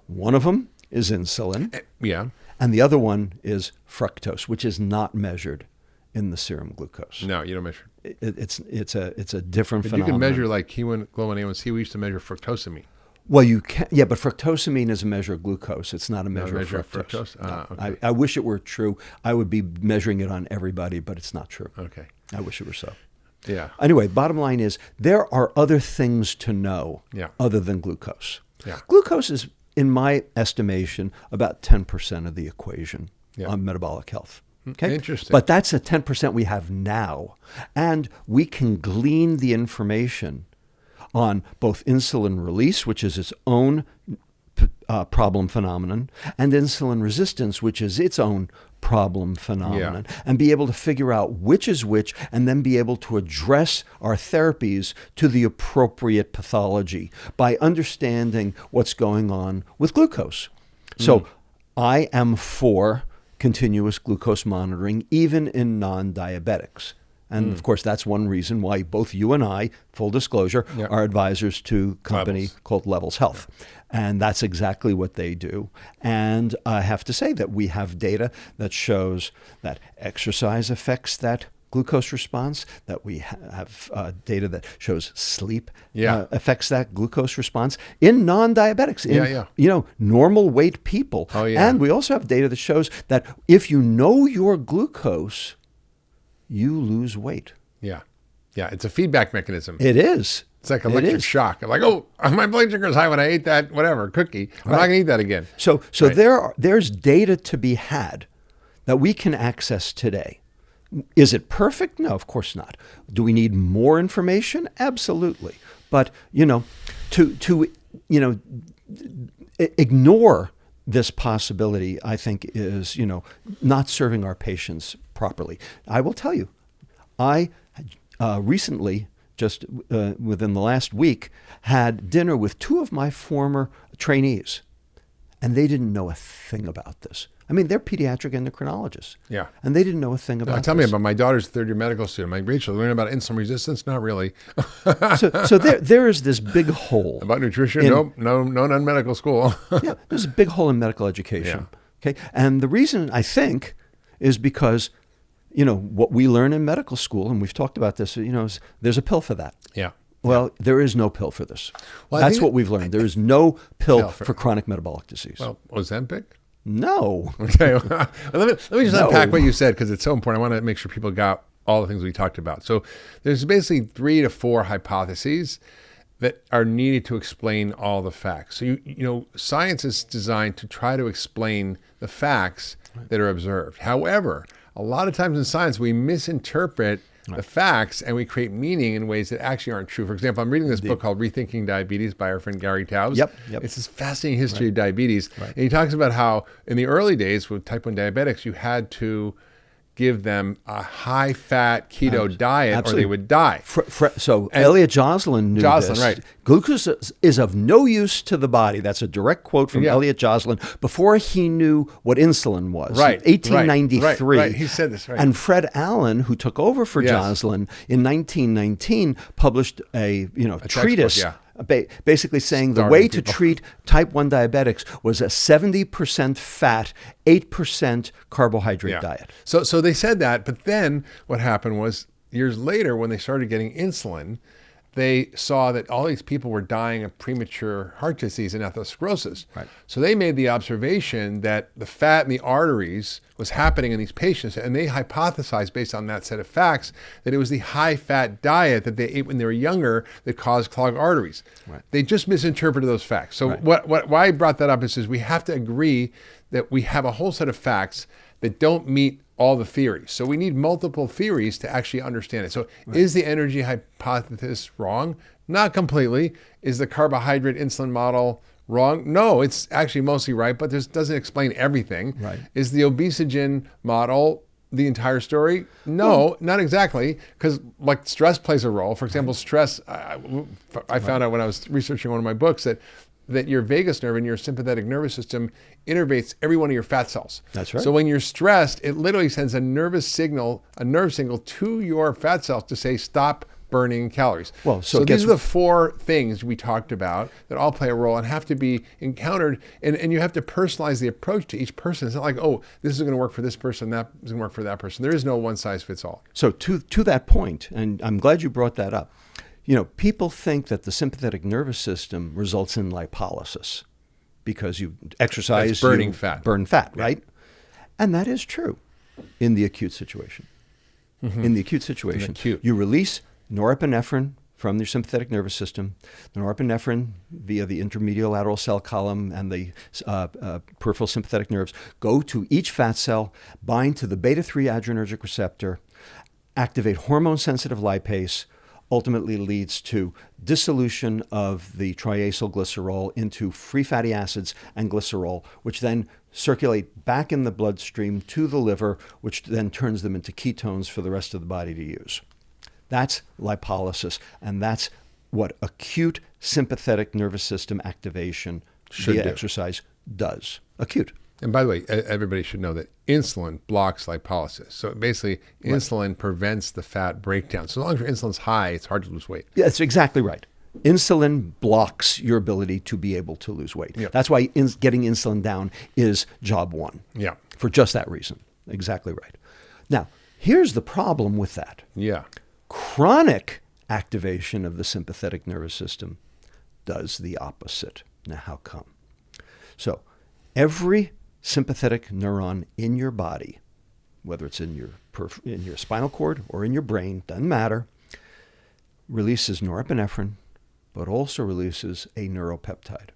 One of them is insulin. Yeah. And the other one is fructose, which is not measured in the serum glucose. No, you don't measure. It's a different phenomenon. You can measure like Q1 global A1C. We used to measure fructosamine. Well, you can, but fructosamine is a measure of glucose. It's not a measure of fructose. Okay. I wish it were true. I would be measuring it on everybody, but it's not true. Okay. I wish it were so. Yeah. Anyway, bottom line is there are other things to know other than glucose. Yeah. Glucose is, in my estimation, about 10% of the equation on metabolic health. Okay? Interesting. But that's a 10% we have now. And we can glean the information on both insulin release, which is its own problem phenomenon, and insulin resistance, which is its own problem phenomenon and be able to figure out which is which, and then be able to address our therapies to the appropriate pathology by understanding what's going on with glucose. So I am for continuous glucose monitoring, even in non-diabetics. And of course, that's one reason why both you and I, full disclosure, are advisors to a company called Levels Health. And that's exactly what they do. And I have to say that we have data that shows that exercise affects that glucose response, that we have data that shows sleep affects that glucose response in non-diabetics, in normal weight people. And we also have data that shows that if you know your glucose, you lose weight. Yeah. It's a feedback mechanism. It is. It's like electric shock. I'm like, oh, my blood sugar is high when I ate that, whatever, cookie. I'm not going to eat that again. So there's data to be had that we can access today. Is it perfect? No, of course not. Do we need more information? Absolutely. But, to ignore this possibility, I think, is, not serving our patients properly. I will tell you, I recently, just within the last week, had dinner with two of my former trainees, and they didn't know a thing about this. I mean, they're pediatric endocrinologists. And they didn't know a thing about this. Tell me about my daughter's third-year medical student. My Rachel, learning about insulin resistance? Not really. so there is this big hole. About nutrition? Nope. No, not medical school. There's a big hole in medical education. Okay, and the reason, I think, is because, what we learn in medical school, and we've talked about this, is there's a pill for that. Well, there is no pill for this. That's what we've learned. There is no pill for chronic metabolic disease. Well, Ozempic? No. Okay. let me just unpack what you said, because it's so important. I want to make sure people got all the things we talked about. So there's basically 3 to 4 hypotheses that are needed to explain all the facts. So science is designed to try to explain the facts that are observed. However, a lot of times in science we misinterpret the facts and we create meaning in ways that actually aren't true. For example, I'm reading this book called Rethinking Diabetes by our friend Gary Taubes. It's this fascinating history of diabetes. And he talks about how in the early days with type 1 diabetics, you had to give them a high-fat keto diet or they would die. So Elliot Joslin knew this. Right. Glucose is of no use to the body. That's a direct quote from Elliot Joslin before he knew what insulin was. 1893. Right. He said this, right. And Fred Allen, who took over for Joslin in 1919, published a treatise. Basically saying the way to treat type 1 diabetics was a 70% fat, 8% carbohydrate diet. So they said that, but then what happened was years later when they started getting insulin, they saw that all these people were dying of premature heart disease and atherosclerosis. So they made the observation that the fat in the arteries was happening in these patients, and they hypothesized based on that set of facts that it was the high-fat diet that they ate when they were younger that caused clogged arteries. They just misinterpreted those facts. So why I brought that up is we have to agree that we have a whole set of facts that don't meet all the theories. So we need multiple theories to actually understand it. So is the energy hypothesis wrong? Not completely. Is the carbohydrate insulin model wrong? No, it's actually mostly right, but this doesn't explain everything. Is the obesogen model the entire story? No, not exactly, because like stress plays a role. For example, stress, I found out when I was researching one of my books that your vagus nerve and your sympathetic nervous system innervates every one of your fat cells. That's right. So when you're stressed, it literally sends a nerve signal to your fat cells to say, stop burning calories. So these are the 4 things we talked about that all play a role and have to be encountered. And you have to personalize the approach to each person. It's not like, oh, this is going to work for this person, that is going to work for that person. There is no one size fits all. So to that point, and I'm glad you brought that up, people think that the sympathetic nervous system results in lipolysis because you exercise, that's burning burn fat, right? And that is true in the acute situation. In the acute situation, you release norepinephrine from your sympathetic nervous system. The norepinephrine via the intermediolateral cell column and the peripheral sympathetic nerves go to each fat cell, bind to the beta-3 adrenergic receptor, activate hormone-sensitive lipase, ultimately leads to dissolution of the triacylglycerol into free fatty acids and glycerol, which then circulate back in the bloodstream to the liver, which then turns them into ketones for the rest of the body to use. That's lipolysis, and that's what acute sympathetic nervous system activation via exercise does. Acute. And by the way, everybody should know that insulin blocks lipolysis. So basically, insulin prevents the fat breakdown. So as long as your insulin's high, it's hard to lose weight. Yeah, that's exactly right. Insulin blocks your ability to be able to lose weight. That's why getting insulin down is job one. Yeah. For just that reason. Exactly right. Now, here's the problem with that. Yeah. Chronic activation of the sympathetic nervous system does the opposite. Now, how come? So, every sympathetic neuron in your body, whether it's in your spinal cord or in your brain, doesn't matter, releases norepinephrine, but also releases a neuropeptide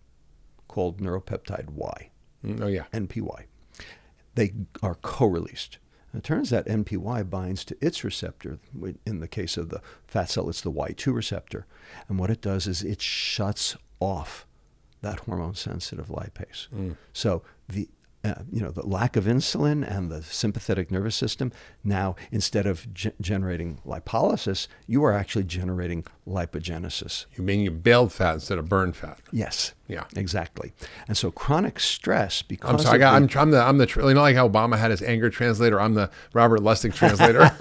called neuropeptide Y. NPY. They are co-released. It turns out NPY binds to its receptor. In the case of the fat cell, it's the Y2 receptor. And what it does is it shuts off that hormone-sensitive lipase. So the lack of insulin and the sympathetic nervous system, now instead of generating lipolysis, you are actually generating lipogenesis. You mean you build fat instead of burn fat? Yes. Yeah. Exactly. And so chronic stress, because I'm sorry, I'm the you know, like how Obama had his anger translator. I'm the Robert Lustig translator.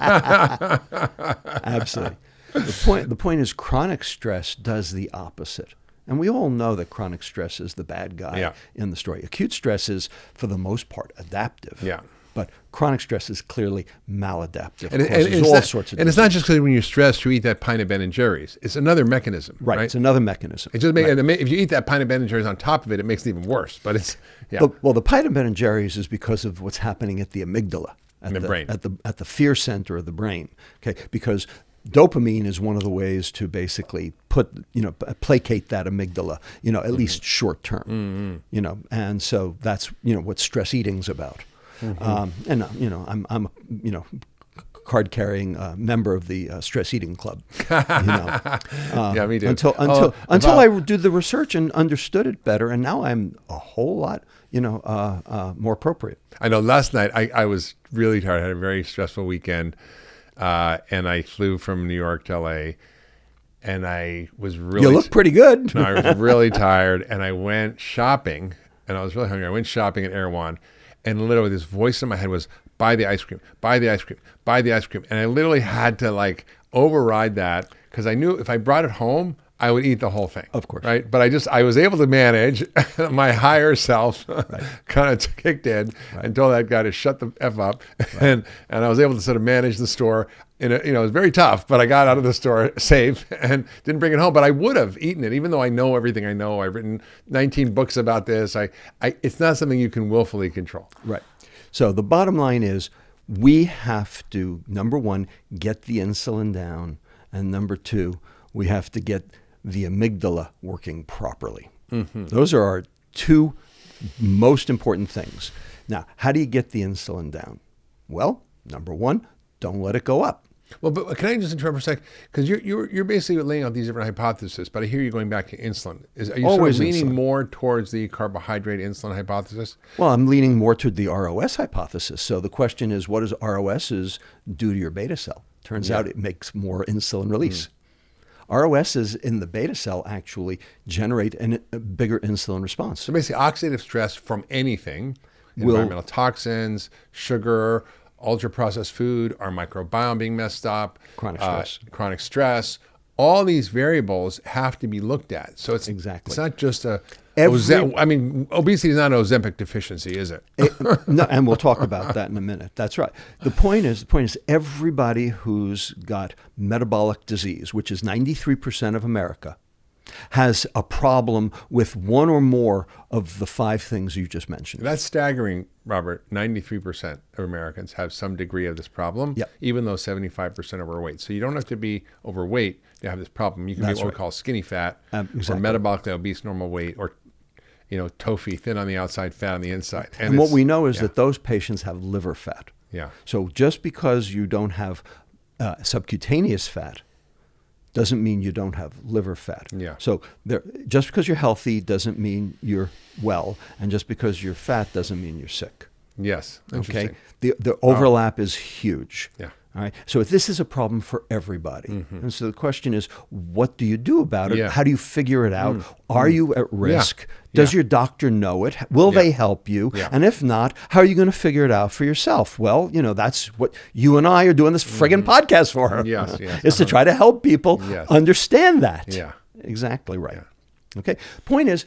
Absolutely. The point is, chronic stress does the opposite. And we all know that chronic stress is the bad guy in the story. Acute stress is, for the most part, adaptive. Yeah. But chronic stress is clearly maladaptive. And it's not just because when you're stressed, you eat that pint of Ben & Jerry's. It's another mechanism. Right. It's another mechanism. It just if you eat that pint of Ben & Jerry's on top of it, it makes it even worse. But it's Well, the pint of Ben & Jerry's is because of what's happening at the amygdala, in the brain, at the fear center of the brain. Okay, because dopamine is one of the ways to basically placate that amygdala, at least short term, and so that's, what stress eating's about. And I'm a card carrying member of the stress eating club. Yeah, me too. Until I did the research and understood it better, and now I'm a whole lot, more appropriate. I know. Last night I was really tired. I had a very stressful weekend. And I flew from New York to LA, and I was really... You look pretty good. No, I was really tired, and I went shopping, and I was really hungry. I went shopping at Erewhon, and literally this voice in my head was, buy the ice cream, buy the ice cream, buy the ice cream. And I literally had to override that, because I knew if I brought it home, I would eat the whole thing. Of course. Right? But I was able to manage. My higher self kind of kicked in and told that guy to shut the F up. And I was able to sort of manage the store. It was very tough, but I got out of the store safe and didn't bring it home. But I would have eaten it, even though I know everything I know. I've written 19 books about this. It's not something you can willfully control. Right. So the bottom line is, we have to, number one, get the insulin down. And number two, we have to get the amygdala working properly. Those are our two most important things. Now, how do you get the insulin down? Well, number one, don't let it go up. Well, but can I just interrupt for a second? Because you're basically laying out these different hypotheses, but I hear you going back to insulin. Are you Always sort of leaning insulin. More towards the carbohydrate insulin hypothesis? Well, I'm leaning more to the ROS hypothesis. So the question is, what does ROSs do to your beta cell? Turns out it makes more insulin release. ROSs in the beta cell actually generate a bigger insulin response. So basically, oxidative stress from anything, environmental toxins, sugar, ultra-processed food, our microbiome being messed up, chronic stress, all these variables have to be looked at. So it's not just obesity is not an Ozempic deficiency, is it? No, and we'll talk about that in a minute. That's right. The point is everybody who's got metabolic disease, which is 93% of America, has a problem with one or more of the 5 things you just mentioned. That's staggering, Robert. 93% of Americans have some degree of this problem, even though 75% are overweight. So you don't have to be overweight to have this problem. You can be what we call skinny fat, or metabolically obese, normal weight, or TOFI, thin on the outside, fat on the inside. And what we know is that those patients have liver fat. Yeah. So just because you don't have subcutaneous fat doesn't mean you don't have liver fat. Yeah. So just because you're healthy doesn't mean you're well, and just because you're fat doesn't mean you're sick. Yes. Okay. The overlap is huge. Yeah. All right. So this is a problem for everybody. And so the question is, what do you do about it? Yeah. How do you figure it out? Are you at risk? Yeah. Does your doctor know it? Will they help you? Yeah. And if not, how are you going to figure it out for yourself? Well, that's what you and I are doing this friggin' podcast for. Yes. Is to try to help people understand that. Yeah. Exactly right. Yeah. Okay. Point is,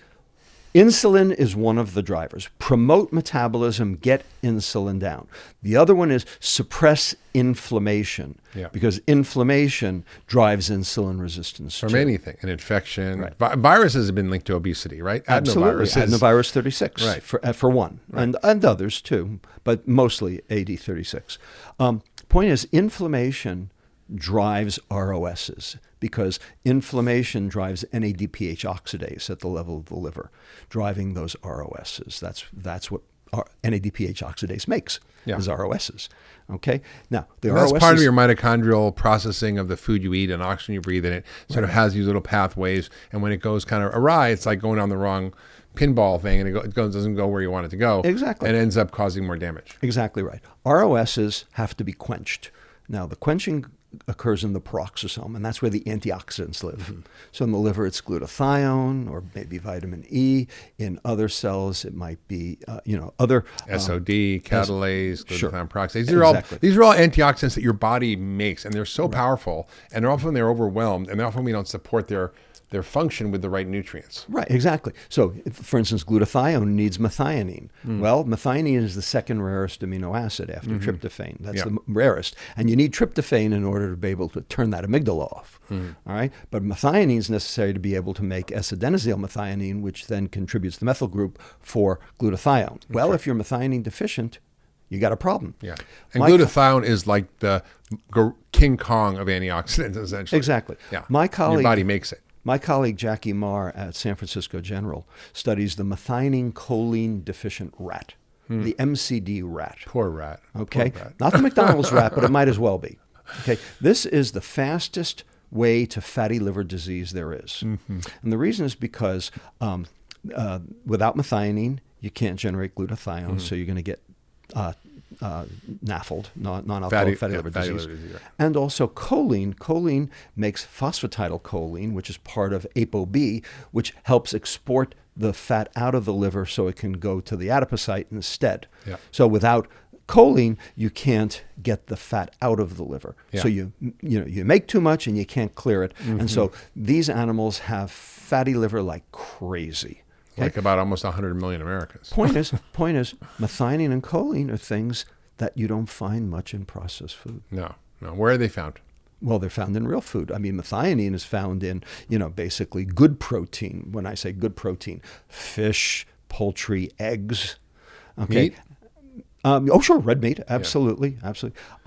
insulin is one of the drivers. Promote metabolism, get insulin down. The other one is suppress inflammation, because inflammation drives insulin resistance. From anything, an infection. Right. Viruses have been linked to obesity, right? Absolutely. Adenovirus 36 for one, right. and others too, but mostly AD36. Point is, inflammation drives ROSs, because inflammation drives NADPH oxidase at the level of the liver, driving those ROSs. That's what NADPH oxidase makes, is ROSs. Okay? Now, that's part of your mitochondrial processing of the food you eat and oxygen you breathe, and it sort of has these little pathways, and when it goes kind of awry, it's like going down the wrong pinball thing, and it doesn't go where you want it to go. Exactly. And ends up causing more damage. Exactly right. ROSs have to be quenched. Now, the quenching occurs in the peroxisome, and that's where the antioxidants live. So in the liver, it's glutathione or maybe vitamin E. In other cells, it might be, other SOD, catalase, glutathione peroxidase. These are all antioxidants that your body makes, and they're so powerful, and often they're overwhelmed, and often we don't support their function with the right nutrients. Right, exactly. So, for instance, glutathione needs methionine. Well, methionine is the second rarest amino acid after tryptophan. That's the rarest. And you need tryptophan in order to be able to turn that amygdala off. All right? But methionine is necessary to be able to make S-adenylyl methionine, which then contributes the methyl group for glutathione. Well, if you're methionine deficient, you got a problem. Yeah. And glutathione is like the King Kong of antioxidants, essentially. Exactly. Yeah. Your body makes it. My colleague Jackie Marr at San Francisco General studies the methionine choline deficient rat, the MCD rat. Poor rat. Okay, Poor rat. Not the McDonald's rat, but it might as well be. Okay, this is the fastest way to fatty liver disease there is. And the reason is because without methionine, you can't generate glutathione, so you're going to get NAFLD, non-alcoholic fatty liver disease. And also choline. Choline makes phosphatidylcholine, which is part of ApoB, which helps export the fat out of the liver so it can go to the adipocyte instead. Yeah. So without choline, you can't get the fat out of the liver. Yeah. So you make too much and you can't clear it. And so these animals have fatty liver like crazy. Okay? Like about almost 100 million Americans. Point is, methionine and choline are things that you don't find much in processed food. No. Where are they found? Well, they're found in real food. I mean, methionine is found in, basically good protein. When I say good protein, fish, poultry, eggs. Okay. Meat? Sure, red meat, absolutely.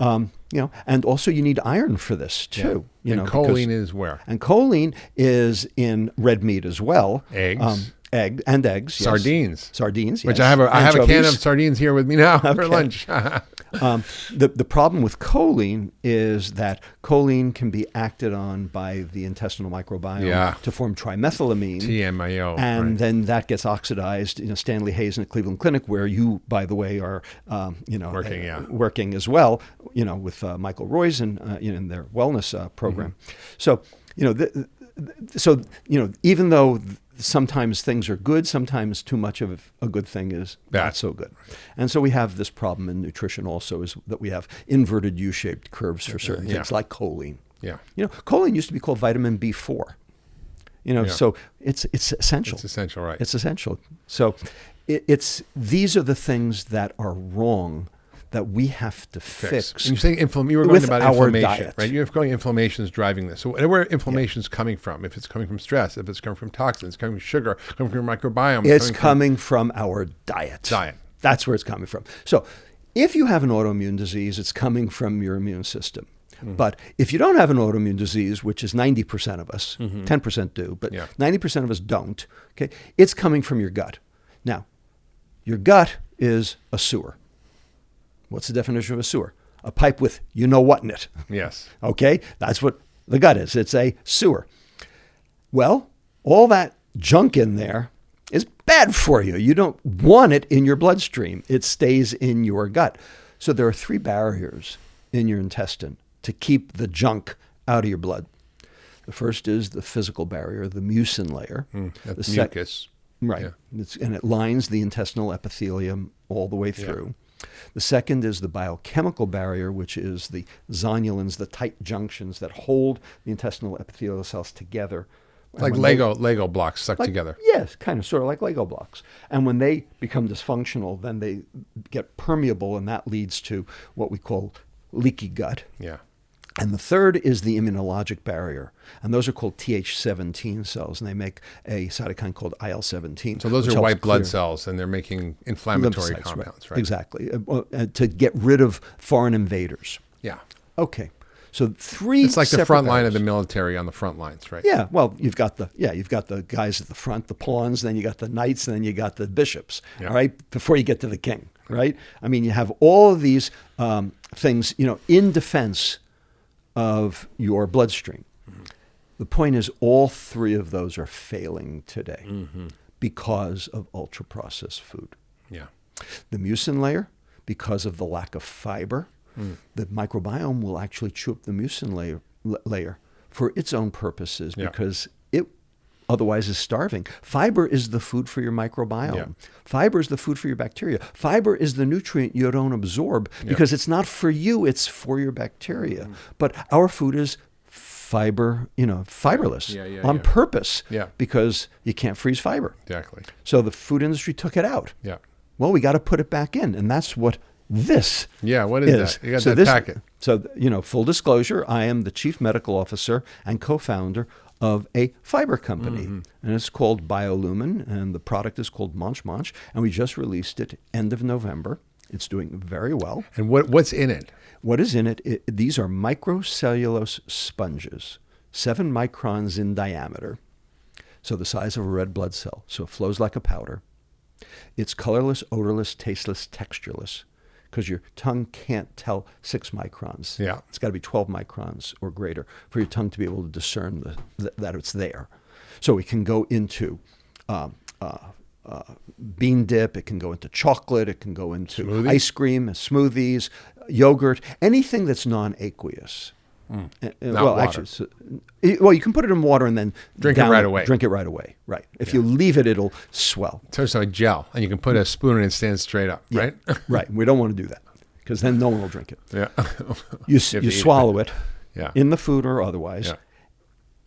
And also you need iron for this too. Yeah. And choline is where? And choline is in red meat as well. Eggs. Eggs. Sardines. Yes. Which I have a can of sardines here with me now for lunch. The problem with choline is that choline can be acted on by the intestinal microbiome to form trimethylamine. TMAO. And then that gets oxidized. Stanley Hayes in the Cleveland Clinic, where you, by the way, are working as well. With Michael Roizen in their wellness program. So even though sometimes things are good, sometimes too much of a good thing is not so good. And so we have this problem in nutrition also, is that we have inverted U-shaped curves for certain things like choline. Yeah. Choline used to be called vitamin B4. So it's essential. It's essential, right? It's essential. So these are the things that are wrong that we have to fix. And you're saying you were going about inflammation, diet. right? You're going inflammation is driving this. So where inflammation is coming from, if it's coming from stress, if it's coming from toxins, coming from sugar, coming from microbiome. It's coming from our diet. That's where it's coming from. So if you have an autoimmune disease, it's coming from your immune system. But if you don't have an autoimmune disease, which is 90% of us, 10% do, but 90% of us don't, okay, it's coming from your gut. Now, your gut is a sewer. What's the definition of a sewer? A pipe with you-know-what in it. Yes. Okay? That's what The gut is. It's a sewer. Well, all that junk in there is bad for you. You don't want it in your bloodstream. It stays in your gut. So there are 3 barriers in your intestine to keep the junk out of your blood. The first is the physical barrier, the mucin layer. That's mucus. Right. Yeah. And it lines the intestinal epithelium all the way through. Yeah. The second is the biochemical barrier, which is the zonulins, the tight junctions that hold the intestinal epithelial cells together. Like Lego blocks stuck together. Yes, kind of sort of like Lego blocks. And when they become dysfunctional, then they get permeable, and that leads to what we call leaky gut. Yeah. And the third is the immunologic barrier. And those are called Th17 cells, and they make a cytokine called IL-17. So those are white blood cells, and they're making inflammatory compounds, right? Exactly, to get rid of foreign invaders. Yeah. Okay. So 3 It's like the front line barriers. of the military on the front lines, right? Yeah. Well, you've got the guys at the front, the pawns, then you got the knights, and then you got the bishops, all right, before you get to the king, right? I mean, you have all of these things, in defense of your bloodstream. Mm-hmm. The point is all 3 of those are failing today because of ultra-processed food. Yeah. The mucin layer, because of the lack of fiber. The microbiome will actually chew up the mucin layer for its own purposes because it otherwise is starving. Fiber is the food for your microbiome. Yeah. Fiber is the food for your bacteria. Fiber is the nutrient you don't absorb because it's not for you, it's for your bacteria. But our food is fiberless on purpose because you can't freeze fiber. Exactly. So the food industry took it out. Yeah. Well, we got to put it back in, and that's what this what is that? You got that packet. So, full disclosure, I am the chief medical officer and co-founder of a fiber company, and it's called Biolumin, and the product is called Munch Munch, and we just released it end of November. It's doing very well. And what's in it? What is in it? These are microcellulose sponges, 7 microns in diameter, so the size of a red blood cell, so it flows like a powder. It's colorless, odorless, tasteless, textureless, because your tongue can't tell 6 microns. Yeah. It's got to be 12 microns or greater for your tongue to be able to discern that it's there. So it can go into bean dip, it can go into chocolate, it can go into ice cream, smoothies, yogurt, anything that's non-aqueous. Not water. You can put it in water and then drink it right away. Drink it right away, right. If you leave it, it'll swell. It turns like gel, and you can put a spoon in and stand straight up, right? Right. We don't want to do that because then no one will drink it. Yeah. You swallow it Yeah. in the food or otherwise. Yeah.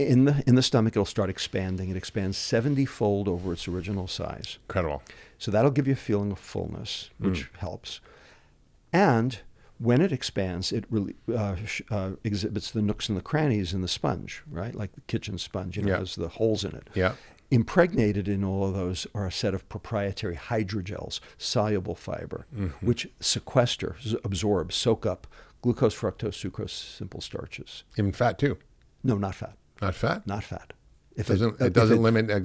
In the stomach, it'll start expanding. It expands 70-fold over its original size. Incredible. So that'll give you a feeling of fullness, which helps. And when it expands, it really exhibits the nooks and the crannies in the sponge, right? Like the kitchen sponge, has the holes in it. Yeah. Impregnated in all of those are a set of proprietary hydrogels, soluble fiber, which sequester, absorb, soak up glucose, fructose, sucrose, simple starches. Even fat too. No, not fat. Not fat? Not fat. It doesn't limit like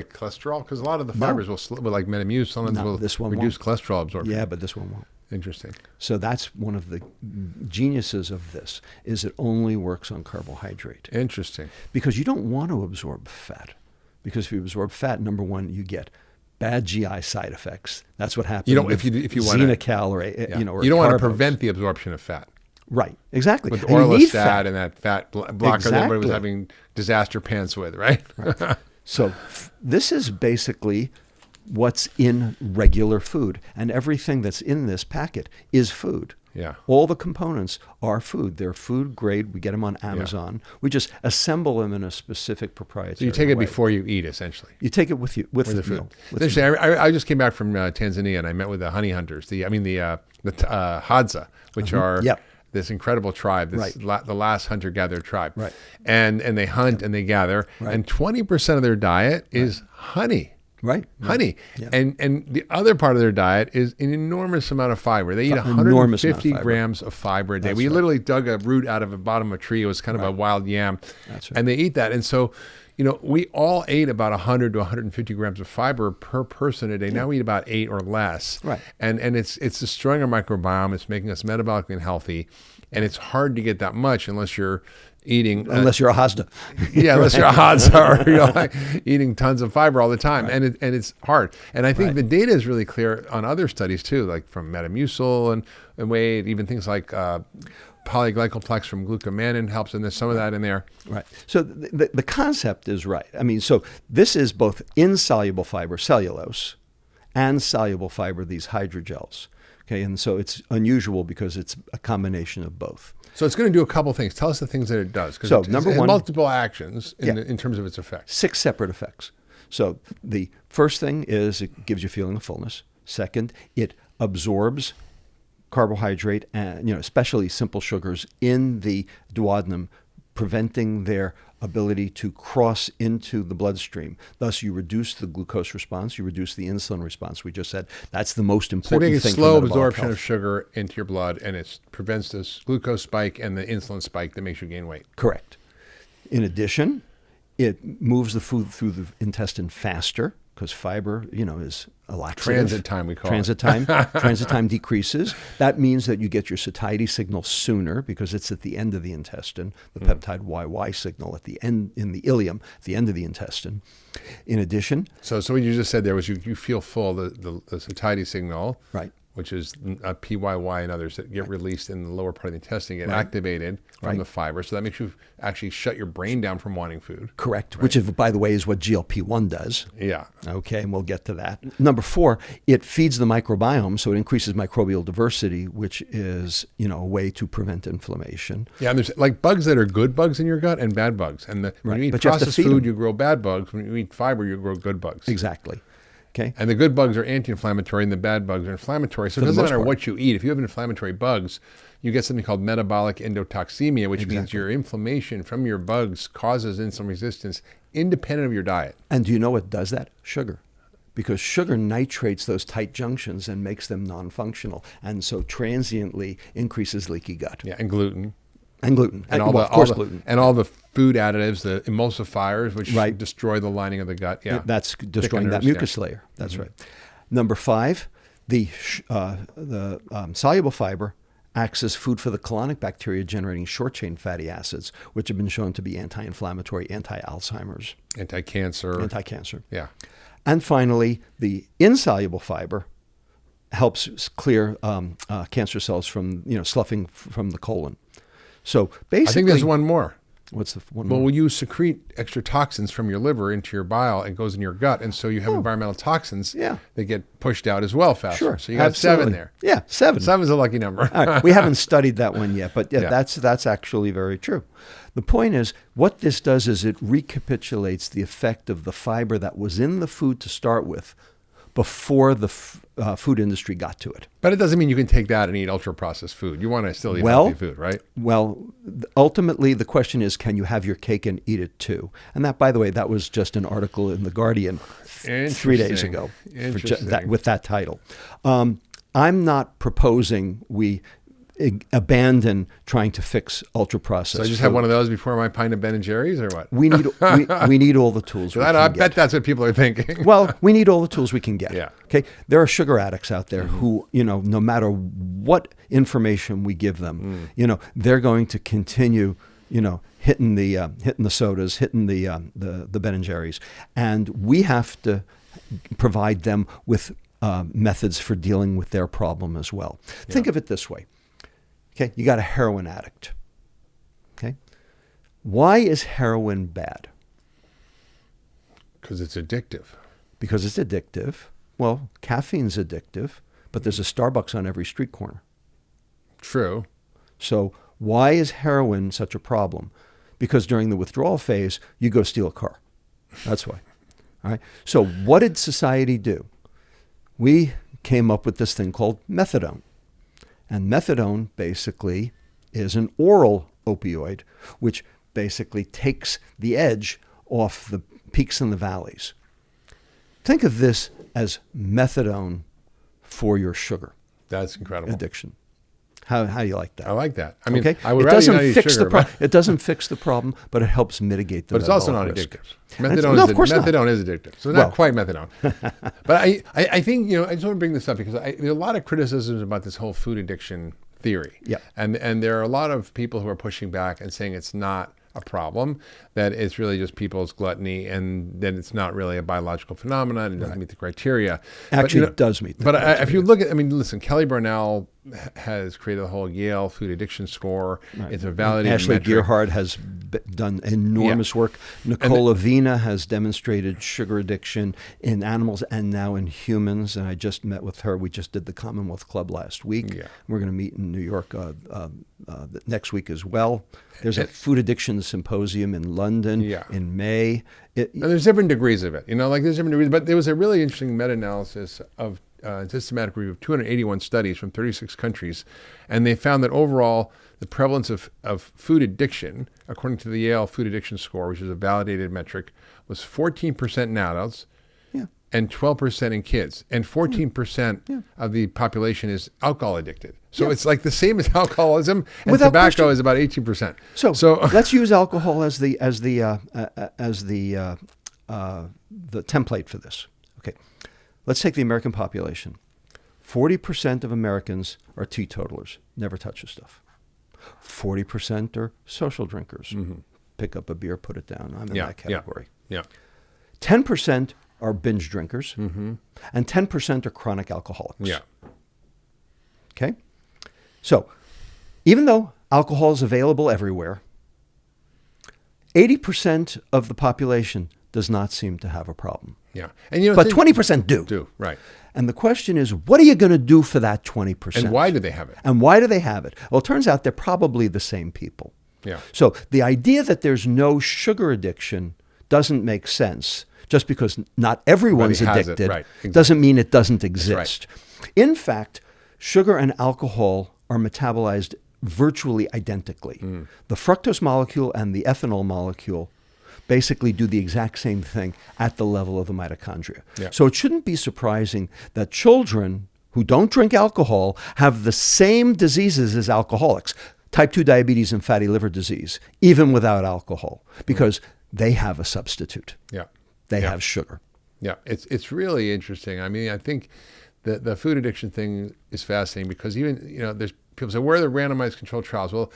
cholesterol? Because a lot of the fibers will like Metamucil, will reduce cholesterol absorption. Yeah, but this one won't. Interesting. So that's one of the geniuses of this, is it only works on carbohydrate. Interesting. Because you don't want to absorb fat. Because if you absorb fat, number one, you get bad GI side effects. That's what happens. If you want xenocalorie, you don't want to prevent the absorption of fat. Right, exactly. With orlistat and that fat blocker that everybody was having disaster pants with, right? Right. So this is basically what's in regular food. And everything that's in this packet is food. Yeah. All the components are food. They're food grade. We get them on Amazon. Yeah. We just assemble them in a specific proprietary So you take it way. Before you eat, essentially. You take it with you, with the food. meal. I just came back from Tanzania, and I met with the honey hunters, the Hadza, which are this incredible tribe, the last hunter-gatherer tribe. Right. And they hunt and they gather, and 20% of their diet is honey. Right. Honey. Yeah. And the other part of their diet is an enormous amount of fiber. They eat 150 grams of fiber a day. We literally dug a root out of the bottom of a tree. It was kind of a wild yam. That's right. And they eat that. And so, we all ate about 100 to 150 grams of fiber per person a day. Now we eat about 8 or less. Right. And it's destroying our microbiome. It's making us metabolically unhealthy. And it's hard to get that much unless you're eating unless you're a Hazda. Yeah, unless you're a Hazda, or you're like eating tons of fiber all the time, and it's hard. And I think the data is really clear on other studies too, like from Metamucil and weight, even things like polyglycoplex from glucomannan helps, and there's some of that in there. Right. So the concept is right. I mean, so this is both insoluble fiber, cellulose, and soluble fiber, these hydrogels. Okay, and so it's unusual because it's a combination of both. So it's going to do a couple things. Tell us the things that it does. So it number has one, multiple actions in terms of its effects. 6 separate effects. So the first thing is it gives you a feeling of fullness. Second, it absorbs carbohydrate and especially simple sugars in the duodenum, preventing their ability to cross into the bloodstream. Thus, you reduce the glucose response, you reduce the insulin response. We just said that's the most important thing. So slow absorption of sugar into your blood, and it prevents this glucose spike and the insulin spike that makes you gain weight. Correct. In addition, it moves the food through the intestine faster, because fiber, is a laxative. Transit time, we call it. Transit time decreases. That means that you get your satiety signal sooner because it's at the end of the intestine, the peptide YY signal at the end, in the ileum, at the end of the intestine. In addition... So what you just said there was you feel full, the satiety signal, right, which is PYY and others that get released in the lower part of the intestine, get activated from the fiber. So that makes you actually shut your brain down from wanting food. Correct, which, by the way, is what GLP-1 does. Yeah. Okay, and we'll get to that. Number 4, it feeds the microbiome, so it increases microbial diversity, which is, a way to prevent inflammation. Yeah, and there's like bugs that are good bugs in your gut and bad bugs. And when you eat processed food, you grow bad bugs. When you eat fiber, you grow good bugs. Exactly. Okay. And the good bugs are anti-inflammatory and the bad bugs are inflammatory. So it doesn't matter what you eat. If you have inflammatory bugs, you get something called metabolic endotoxemia, which means your inflammation from your bugs causes insulin resistance independent of your diet. And do you know what does that? Sugar. Because sugar nitrates those tight junctions and makes them non-functional, and so transiently increases leaky gut. Yeah, and gluten. And gluten. And gluten. And all the food additives, the emulsifiers, which destroy the lining of the gut. Yeah, that's destroying that mucus layer. That's right. Number 5, the soluble fiber acts as food for the colonic bacteria generating short-chain fatty acids, which have been shown to be anti-inflammatory, anti-Alzheimer's. Anti-cancer. Yeah. And finally, the insoluble fiber helps clear cancer cells from, sloughing from the colon. So basically, I think there's one more. What's the one more? Well, you secrete extra toxins from your liver into your bile and goes in your gut, and so you have environmental toxins that get pushed out as well faster. Sure, so you got 7 there. Yeah, 7. 7 is a lucky number. All right. We haven't studied that one yet, but that's actually very true. The point is, what this does is it recapitulates the effect of the fiber that was in the food to start with before the food industry got to it. But it doesn't mean you can take that and eat ultra-processed food. You want to still eat healthy food, right? Well, ultimately, the question is, can you have your cake and eat it too? And that, by the way, that was just an article in The Guardian 3 days ago with that title. I'm not proposing we abandon trying to fix ultra-processed So I just food. have one of those before my pint of Ben & Jerry's, or what? We need all the tools we can I get. bet that's what people are thinking. Well, we need all the tools we can get. Yeah. Okay. There are sugar addicts out there who, no matter what information we give them, they're going to continue, hitting the sodas, hitting the Ben & Jerry's, and we have to provide them with methods for dealing with their problem as well. Yeah. Think of it this way. Okay, you got a heroin addict. Okay, why is heroin bad? Because it's addictive. Because it's addictive. Well, caffeine's addictive, but there's a Starbucks on every street corner. True. So why is heroin such a problem? Because during the withdrawal phase, you go steal a car. That's why. All right. So what did society do? We came up with this thing called methadone. And methadone basically is an oral opioid, which basically takes the edge off the peaks and the valleys. Think of this as methadone for your sugar. That's incredible. Addiction. How do you like that? I like that. I mean, okay? I would rather not eat sugar. It doesn't fix the problem, but it helps mitigate the But it's also not risk. addictive. Methadone is addictive. So not quite methadone. But I think, I just want to bring this up because there's a lot of criticisms about this whole food addiction theory. Yeah. And there are a lot of people who are pushing back and saying it's not a problem, that it's really just people's gluttony, and that it's not really a biological phenomenon. It doesn't meet the criteria. Actually, it does meet the criteria. But if you look at, I mean, listen, Kelly Brownell has created the whole Yale food addiction score. Right. It's a validated Ashley metric. Gearhart has done enormous work. Nicole Avena has demonstrated sugar addiction in animals and now in humans. And I just met with her. We just did the Commonwealth Club last week. Yeah. We're going to meet in New York next week as well. There's a food addiction symposium in London in May. And there's different degrees of it. Like there's different degrees. But there was a really interesting meta-analysis of systematic review of 281 studies from 36 countries, and they found that overall the prevalence of food addiction, according to the Yale Food Addiction Score, which is a validated metric, was 14% in adults and 12% in kids, and 14% of the population is alcohol addicted. So it's like the same as alcoholism, and without tobacco is about 18%. So let's use alcohol as the template for this. Okay. Let's take the American population. 40% of Americans are teetotalers, never touch the stuff. 40% are social drinkers. Mm-hmm. Pick up a beer, put it down. I'm in that category. Yeah. 10% are binge drinkers, and 10% are chronic alcoholics. Yeah. Okay? So, even though alcohol is available everywhere, 80% of the population does not seem to have a problem. Yeah. But 20% do. Right. And the question is, what are you going to do for that 20%? And why do they have it? Well, it turns out they're probably the same people. Yeah. So the idea that there's no sugar addiction doesn't make sense. Just because not everyone's addicted doesn't mean it doesn't exist. Right. In fact, sugar and alcohol are metabolized virtually identically. Mm. The fructose molecule and the ethanol molecule basically do the exact same thing at the level of the mitochondria. Yeah. So it shouldn't be surprising that children who don't drink alcohol have the same diseases as alcoholics, type 2 diabetes and fatty liver disease, even without alcohol, because they have a substitute. Yeah. They have sugar. Yeah, it's really interesting. I mean, I think the food addiction thing is fascinating because even, there's people say, where are the randomized controlled trials? Well,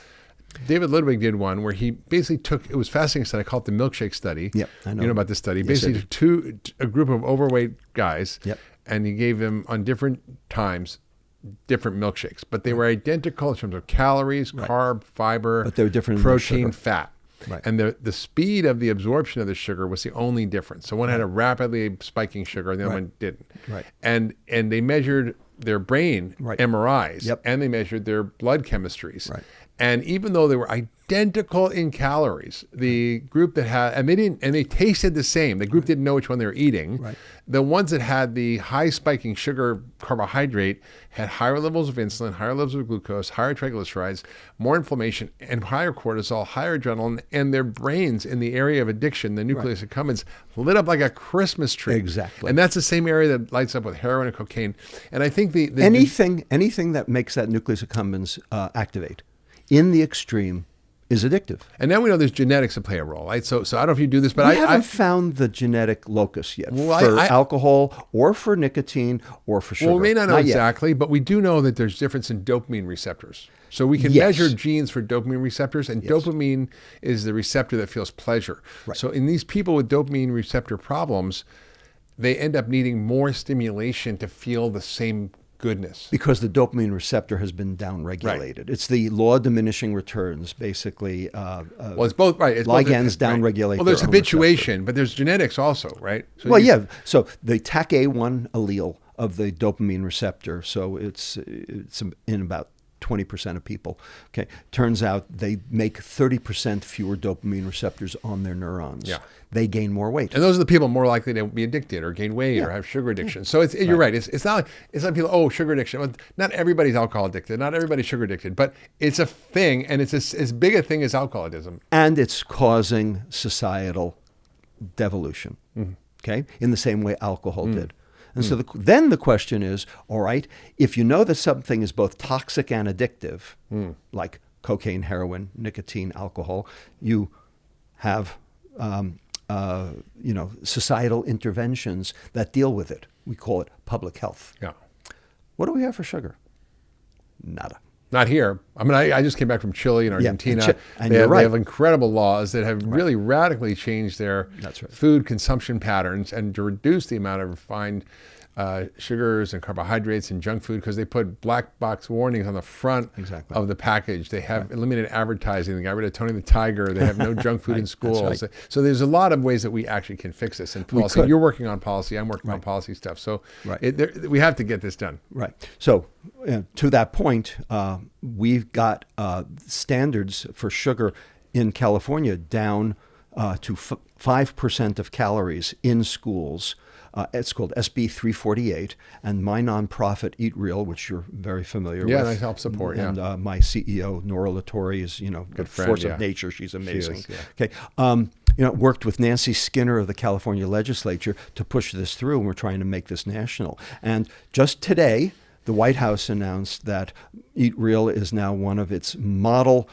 David Ludwig did one where he basically it was fascinating study, I call it the milkshake study. Yep, I know. You know about this study. Yes, basically took a group of overweight guys, and he gave them on different times different milkshakes, but they were identical in terms of calories, carb, fiber, but they were different protein, fat. Right. And the speed of the absorption of the sugar was the only difference. So one had a rapidly spiking sugar, and the other one didn't. Right. And they measured their brain MRIs, and they measured their blood chemistries. Right. And even though they were identical in calories, the group that had, and they tasted the same. The group didn't know which one they were eating. Right. The ones that had the high spiking sugar carbohydrate had higher levels of insulin, higher levels of glucose, higher triglycerides, more inflammation, and higher cortisol, higher adrenaline, and their brains in the area of addiction, the nucleus accumbens, lit up like a Christmas tree. Exactly. And that's the same area that lights up with heroin and cocaine. And I think anything that makes that nucleus accumbens activate in the extreme is addictive. And now we know there's genetics that play a role, right? So I don't know if you do this, but we haven't found the genetic locus yet for alcohol or for nicotine or for sugar. Well, we may not know exactly, but we do know that there's difference in dopamine receptors. So we can measure genes for dopamine receptors, and dopamine is the receptor that feels pleasure. Right. So in these people with dopamine receptor problems, they end up needing more stimulation to feel the same goodness. Because the dopamine receptor has been downregulated. Right. It's the law of diminishing returns, basically. Well, it's both, right. It's ligands downregulate. Well, there's habituation, but there's genetics also, right? So So the TACA1 allele of the dopamine receptor, so it's in about 20% of people. Okay, turns out they make 30% fewer dopamine receptors on their neurons. Yeah. They gain more weight. And those are the people more likely to be addicted or gain weight or have sugar addiction. So you're right. It's not people, sugar addiction. Well, not everybody's alcohol addicted. Not everybody's sugar addicted. But it's a thing, and it's as big a thing as alcoholism. And it's causing societal devolution, okay, in the same way alcohol did. And so then the question is, all right, if you know that something is both toxic and addictive, like cocaine, heroin, nicotine, alcohol, you have societal interventions that deal with it. We call it public health. Yeah. What do we have for sugar? Nada. Not here. I mean, I just came back from Chile and Argentina. Yeah, and they right. have incredible laws that have really radically changed their food consumption patterns and to reduce the amount of refined sugars and carbohydrates and junk food, because they put black box warnings on the front of the package. They have eliminated advertising. They got rid of Tony the Tiger. They have no junk food in schools. So there's a lot of ways that we actually can fix this in policy. You're working on policy. I'm working on policy stuff. So we have to get this done. Right. So to that point, we've got standards for sugar in California down to 5% of calories in schools. It's called SB 348, and my nonprofit Eat Real, which you're very familiar with. Yeah, I help support. And my CEO Nora Latore is, a force of nature. She's amazing. She is, Okay, worked with Nancy Skinner of the California legislature to push this through, and we're trying to make this national. And just today, the White House announced that Eat Real is now one of its model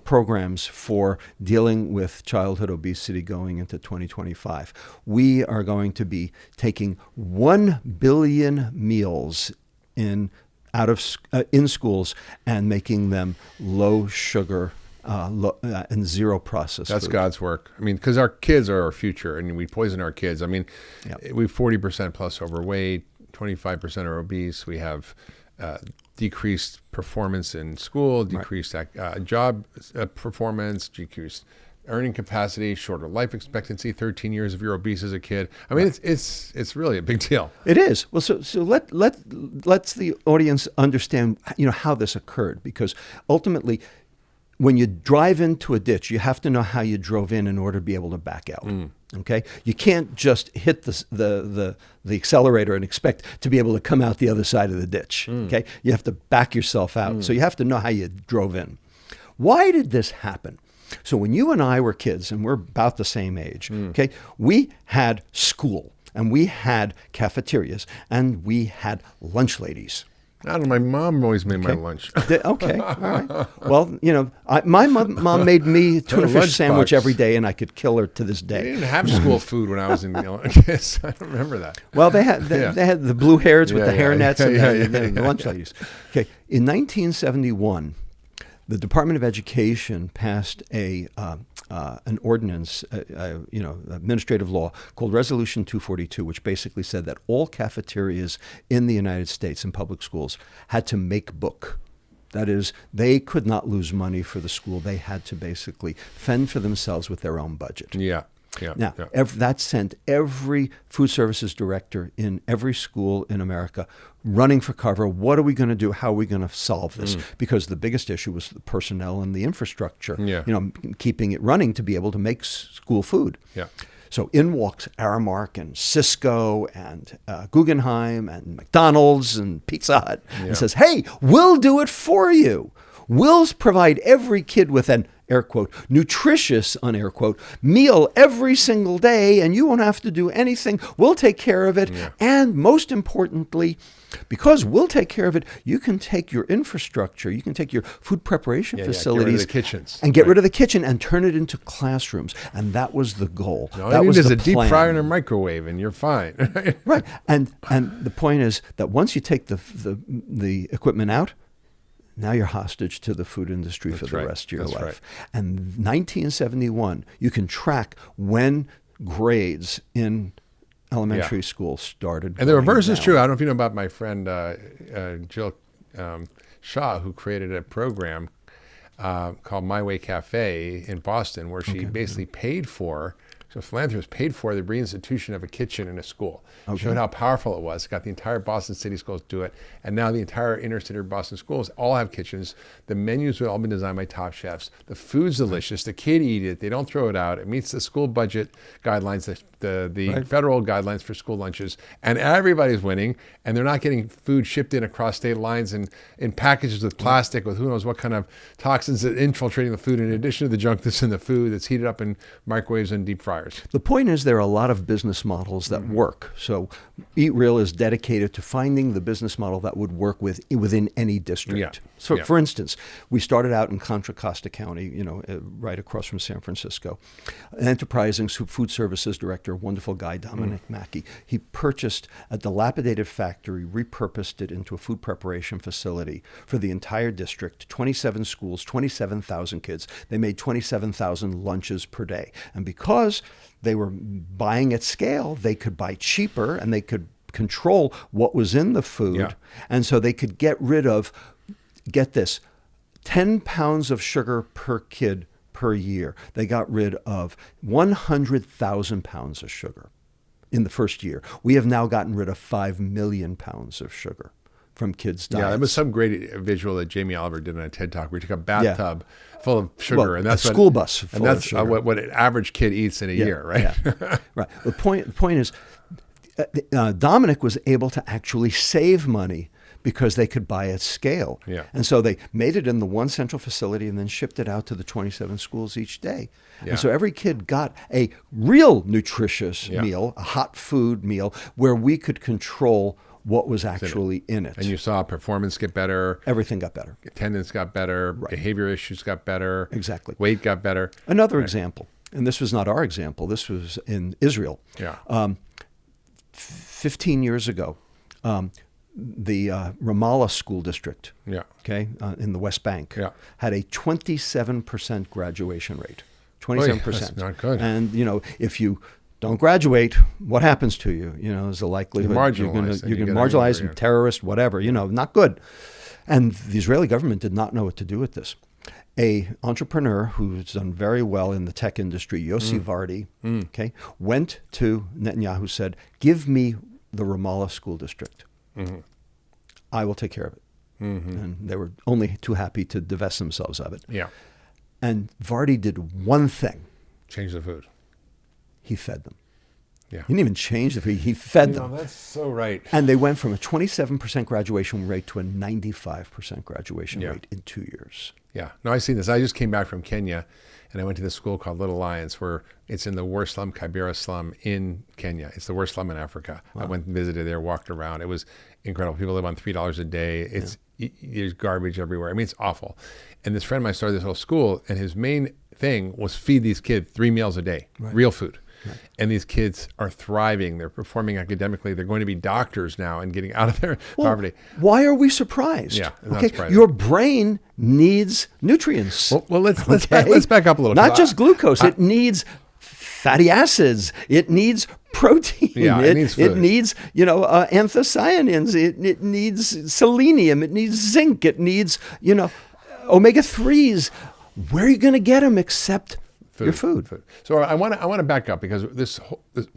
programs for dealing with childhood obesity going into 2025. We are going to be taking 1 billion meals in schools and making them low sugar and zero processed That's food. God's work. I mean, because our kids are our future, and we poison our kids. I mean, we're 40% plus overweight. 25% are obese. We have decreased performance in school, decreased job performance, decreased earning capacity, shorter life expectancy. 13 years if you're obese as a kid. I mean, it's really a big deal. It is. Well, so let's the audience understand how this occurred, because ultimately, when you drive into a ditch, you have to know how you drove in order to be able to back out. Okay, you can't just hit the accelerator and expect to be able to come out the other side of the ditch. Okay, you have to back yourself out. So you have to know how you drove in. Why did this happen? So when you and I were kids, and we're about the same age, okay, we had school, and we had cafeterias, and we had lunch ladies. I don't know. My mom always made my lunch. Okay, all right. Well, my mom made me tuna fish sandwich every day, and I could kill her to this day. They didn't have school food when I was in kids. I don't remember that. Well, they had the blue hairs with the hairnets and the lunch ladies. Okay, in 1971, the Department of Education passed an ordinance, administrative law called Resolution 242, which basically said that all cafeterias in the United States in public schools had to make book. That is, they could not lose money for the school. They had to basically fend for themselves with their own budget. Now, that sent every food services director in every school in America running for cover. What are we going to do? How are we going to solve this? Because the biggest issue was the personnel and the infrastructure, keeping it running to be able to make school food. So in walks Aramark and Cisco and Guggenheim and McDonald's and Pizza Hut and says, hey, we'll do it for you. We'll provide every kid with an, air quote, nutritious, unair quote, meal every single day, and you won't have to do anything. We'll take care of it. And most importantly, because we'll take care of it, you can take your infrastructure, you can take your food preparation facilities, get rid of the kitchens. And get rid of the kitchen and turn it into classrooms. And that was the goal. That was the plan. Deep fryer and a microwave, and you're fine. Right. And the point is that once you take the equipment out, now you're hostage to the food industry for the rest of your life. And 1971, you can track when grades in elementary school started. And the reverse is true. I don't know if you know about my friend Jill Shaw, who created a program called My Way Cafe in Boston, where she basically paid for, so philanthropists paid for the reinstitution of a kitchen in a school. Showed how powerful it was. Got the entire Boston City schools to do it. And now the entire inner city Boston schools all have kitchens. The menus have all been designed by top chefs. The food's delicious. The kid eat it. They don't throw it out. It meets the school budget guidelines, the federal guidelines for school lunches. And everybody's winning. And they're not getting food shipped in across state lines and in packages with plastic with who knows what kind of toxins that infiltrating the food, in addition to the junk that's in the food that's heated up in microwaves and deep fryers. The point is, there are a lot of business models that work. So Eat Real is dedicated to finding the business model that would work within any district. So, for instance, we started out in Contra Costa County, right across from San Francisco. An enterprising food services director, wonderful guy, Dominic Mackey. He purchased a dilapidated factory, repurposed it into a food preparation facility for the entire district, 27 schools, 27,000 kids. They made 27,000 lunches per day. And because they were buying at scale, they could buy cheaper and they could control what was in the food. Yeah. And so they could get rid of, get this, 10 pounds of sugar per kid per year. They got rid of 100,000 pounds of sugar in the first year. We have now gotten rid of 5 million pounds of sugar from kids' diets. Yeah, that was some great visual that Jamie Oliver did in a TED Talk where he took a bathtub full of sugar, and that's a school bus full and that's of sugar. What an average kid eats in a year, right? Yeah. Right. The point is, Dominic was able to actually save money because they could buy at scale. Yeah. And so they made it in the one central facility and then shipped it out to the 27 schools each day. Yeah. And so every kid got a real nutritious meal, a hot food meal, where we could control what was actually in it. And you saw performance get better. Everything got better. Attendance got better. Right. Behavior issues got better. Exactly. Weight got better. Another example, and this was not our example, this was in Israel. Yeah. 15 years ago, the Ramallah school district, in the West Bank, had a 27% graduation rate. 27%. That's not good. And if you don't graduate, what happens to you? There's a likelihood you're going to marginalize, terrorist, whatever. Not good. And the Israeli government did not know what to do with this. A entrepreneur who's done very well in the tech industry, Yossi Vardi, went to Netanyahu, said, "Give me the Ramallah school district. I will take care of it." And they were only too happy to divest themselves of it. Yeah. And Vardi did one thing. Change the food. He fed them. Yeah. He didn't even change the food. He fed them. That's so right. And they went from a 27% graduation rate to a 95% graduation rate in 2 years. Yeah. No, I've seen this. I just came back from Kenya, and I went to this school called Little Lions, where it's in the worst slum, Kibera slum in Kenya. It's the worst slum in Africa. Wow. I went and visited there, walked around. It was incredible. People live on $3 a day. There's garbage everywhere. I mean, it's awful. And this friend of mine started this whole school, and his main thing was feed these kids 3 meals a day, real food. Right. And these kids are thriving. They're performing academically. They're going to be doctors now and getting out of their poverty. Why are we surprised? Yeah, it's not surprising. Your brain needs nutrients. Well, let's back up a little. Not just glucose. It needs fatty acids. It needs protein. Yeah, it needs food. It needs anthocyanins. It needs selenium. It needs zinc. It needs omega-3s. Where are you going to get them except your food? So I want to back up, because this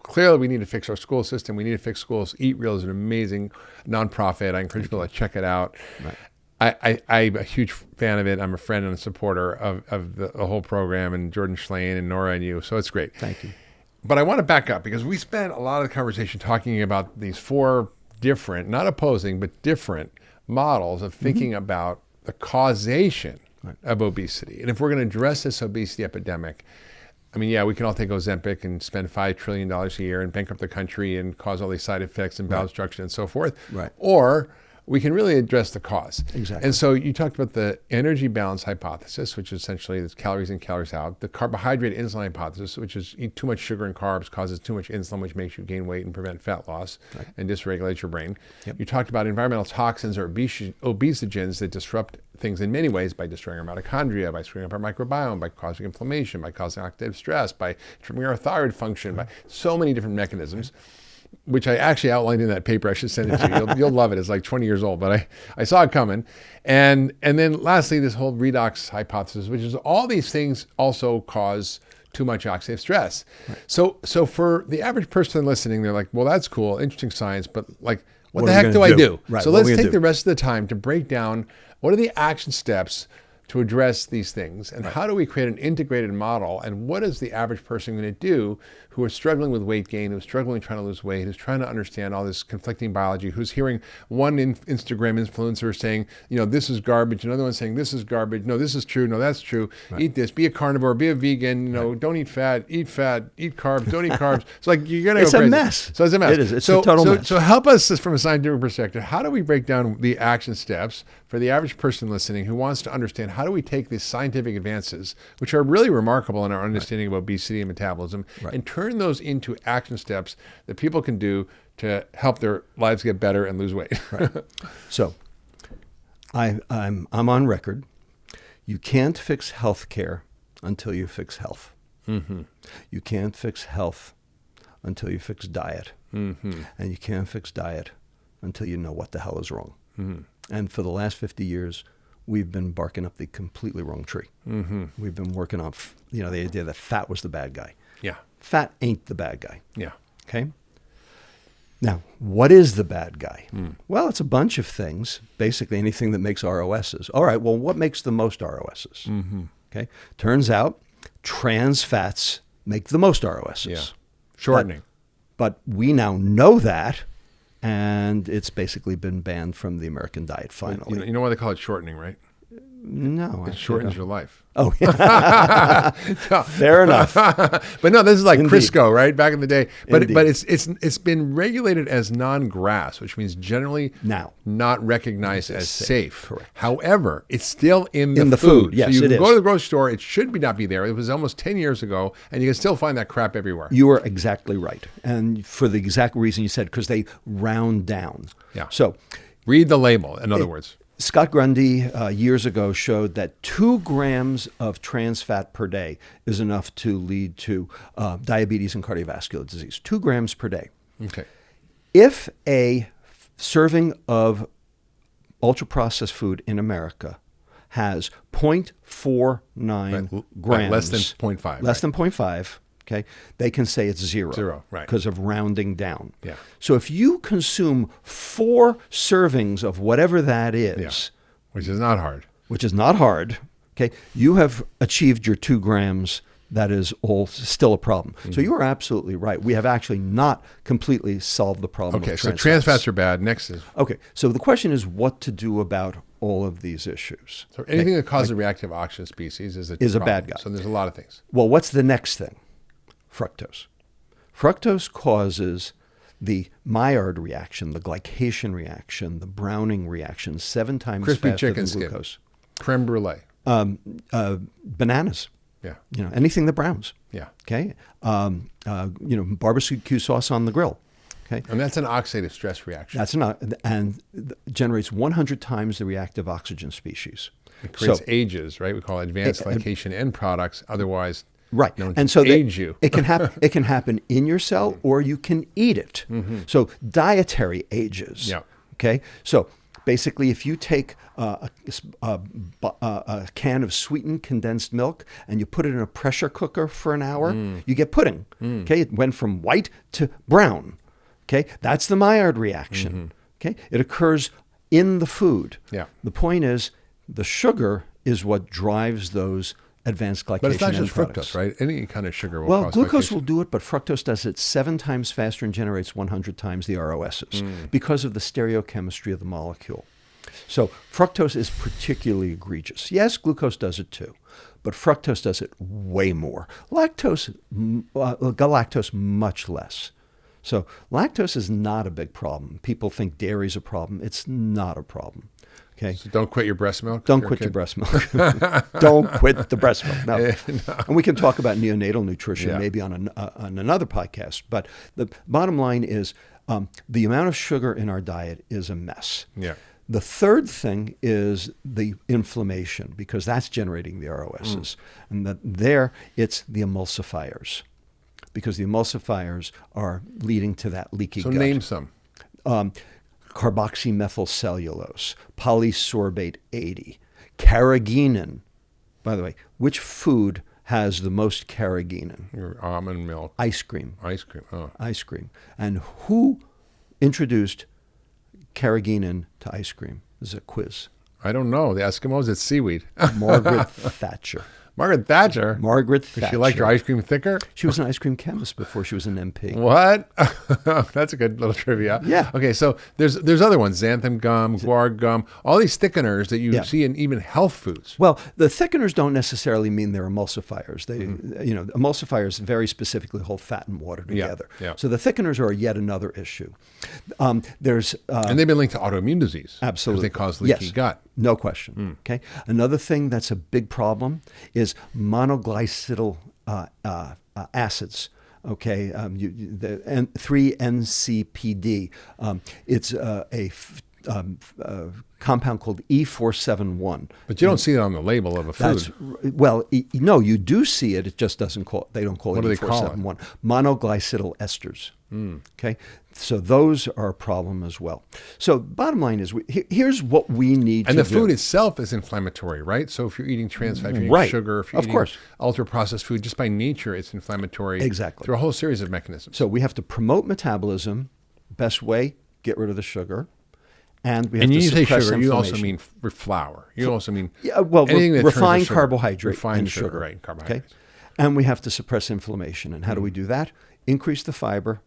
clearly we need to fix our school system. We need to fix schools. Eat Real is an amazing nonprofit. I encourage people to check it out. Right. I'm a huge fan of it. I'm a friend and a supporter of the whole program, and Jordan Schlane and Nora and you. So it's great. Thank you. But I want to back up, because we spent a lot of the conversation talking about these 4 different, not opposing, but different models of thinking about the causation of obesity. And if we're going to address this obesity epidemic, I mean, we can all take Ozempic and spend $5 trillion a year and bankrupt the country and cause all these side effects and bowel obstruction and so forth. Right. Or we can really address the cause. Exactly. And so you talked about the energy balance hypothesis, which is essentially is calories in, calories out. The carbohydrate insulin hypothesis, which is eat too much sugar and carbs causes too much insulin, which makes you gain weight and prevent fat loss and dysregulates your brain. Yep. You talked about environmental toxins or obesogens that disrupt things in many ways, by destroying our mitochondria, by screwing up our microbiome, by causing inflammation, by causing oxidative stress, by trimming our thyroid function, by so many different mechanisms, which I actually outlined in that paper. I should send it to you. You'll love it. It's like 20 years old, but I saw it coming. And then lastly, this whole redox hypothesis, which is all these things also cause too much oxidative stress. Right. So for the average person listening, they're like, well, that's cool, interesting science, but like, what the heck do I do? Right. So let's take the rest of the time to break down what are the action steps to address these things? And how do we create an integrated model? And what is the average person going to do who is struggling with weight gain, who's struggling trying to lose weight, who's trying to understand all this conflicting biology, who's hearing one Instagram influencer saying, this is garbage, another one saying this is garbage, no, this is true, no, that's true, eat this, be a carnivore, be a vegan, don't eat fat, eat carbs, don't eat carbs. It's like you're going to go crazy. It's a mess. So it's a mess. It is. It's a total mess. So help us from a scientific perspective. How do we break down the action steps for the average person listening who wants to understand how do we take these scientific advances, which are really remarkable in our understanding of obesity and metabolism, and turn those into action steps that people can do to help their lives get better and lose weight? So I'm on record. You can't fix healthcare until you fix health. Mm-hmm. You can't fix health until you fix diet. Mm-hmm. And you can't fix diet until you know what the hell is wrong. Mm-hmm. And for the last 50 years, we've been barking up the completely wrong tree. Mm-hmm. We've been working on, the idea that fat was the bad guy. Yeah. Fat ain't the bad guy. Yeah. Okay? Now, what is the bad guy? Well, it's a bunch of things, basically anything that makes ROSs. All right, well, what makes the most ROSs? Mm-hmm. Okay? Turns out trans fats make the most ROSs. Yeah. Shortening. But we now know that, and it's basically been banned from the American diet finally. You know why they call it shortening, right? No. It shortens your life. Oh, yeah. Fair enough. But no, this is like Indeed. Crisco, right? Back in the day. But Indeed. but it's been regulated as non-GRAS, which means generally now not recognized as safe. Correct. However, it's still in the food. Yes, so you it can is. go to the grocery store. It should not be there. It was almost 10 years ago, and you can still find that crap everywhere. You are exactly right. And for the exact reason you said, because they round down. Yeah. So read the label, in other words. Scott Grundy years ago showed that 2 grams of trans fat per day is enough to lead to diabetes and cardiovascular disease. 2 grams per day. Okay. If a serving of ultra-processed food in America has 0.49 grams. Less than 0.5. Less than 0.5. Okay, they can say it's zero. Zero, right. Because of rounding down. Yeah. So if you consume 4 servings of whatever that is, Which is not hard. Okay, you have achieved your 2 grams. That is all still a problem. Mm-hmm. So you are absolutely right. We have actually not completely solved the problem. Okay, of so trans fats are bad. Next is okay. So the question is what to do about all of these issues. So anything that causes a reactive oxygen species is a bad guy. So there's a lot of things. Well, what's the next thing? Fructose. Fructose causes the Maillard reaction, the glycation reaction, the browning reaction 7 times Crispy faster chicken than skin. glucose. Creme brulee. Bananas. Yeah. Anything that browns. Yeah. Okay. Barbecue sauce on the grill. Okay. And that's an oxidative stress reaction. And generates 100 times the reactive oxygen species. It creates ages, right? We call it advanced glycation end products. Otherwise, right. And so you. It can happen. It can happen in your cell, or you can eat it. Mm-hmm. So dietary ages. Yeah. Okay. So basically, if you take a can of sweetened condensed milk and you put it in a pressure cooker for an hour, you get pudding. Okay. It went from white to brown. Okay. That's the Maillard reaction. Okay. It occurs in the food. Yeah. The point is, the sugar is what drives those advanced glycation. But it's not just products. fructause, right? Any kind of sugar will cause glucose glycation. will do it, but fructose does it 7 times faster and generates 100 times the ROSs because of the stereochemistry of the molecule. So fructose is particularly egregious. Yes, glucose does it too, but fructose does it way more. Galactose much less. So lactose is not a big problem. People think dairy is a problem. It's not a problem. Okay. So don't quit your breast milk? Don't quit your breast milk. Don't quit the breast milk. No. And we can talk about neonatal nutrition maybe on another podcast. But the bottom line is the amount of sugar in our diet is a mess. Yeah. The third thing is the inflammation, because that's generating the ROSs. And it's the emulsifiers, because the emulsifiers are leading to that leaky gut. So name some. Carboxymethylcellulose, polysorbate 80, carrageenan. By the way, which food has the most carrageenan? Your almond milk. Ice cream. Ice cream. Oh. Ice cream. And who introduced carrageenan to ice cream? This is a quiz. I don't know. The Eskimos, it's seaweed. Margaret Thatcher. Margaret Thatcher? Margaret Thatcher. She liked her ice cream thicker? She was an ice cream chemist before she was an MP. What? That's a good little trivia. Yeah. Okay, so there's other ones, xanthan gum, guar gum, all these thickeners that you see in even health foods. Well, the thickeners don't necessarily mean they're emulsifiers. They, emulsifiers very specifically hold fat and water together. Yeah. So the thickeners are yet another issue. And they've been linked to autoimmune disease. Absolutely. Because they cause leaky gut. No question. Okay. Another thing that's a big problem is monoglycidyl acids. Okay, 3-NCPD. It's a compound called E471. But you don't see it on the label of a food. No, you do see it. It just doesn't call. They don't call it E471. Monoglycidyl esters. Okay, so those are a problem as well. So bottom line is, here's what we need to do. And the food itself is inflammatory, right? So if you're eating trans fat, if you're eating sugar, if you're eating ultra-processed food, just by nature, it's inflammatory. Exactly. Through a whole series of mechanisms. So we have to promote metabolism. Best way, get rid of the sugar. And we have and to you say suppress sugar, you also mean flour. You also mean anything that refined carbohydrate refined and sugar. Right, carbohydrates. Okay? And we have to suppress inflammation. And how do we do that? Increase the fiber,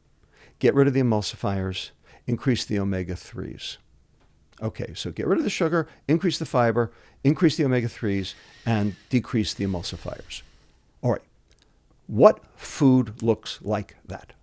get rid of the emulsifiers, increase the omega-3s. Okay, so get rid of the sugar, increase the fiber, increase the omega-3s, and decrease the emulsifiers. All right. What food looks like that?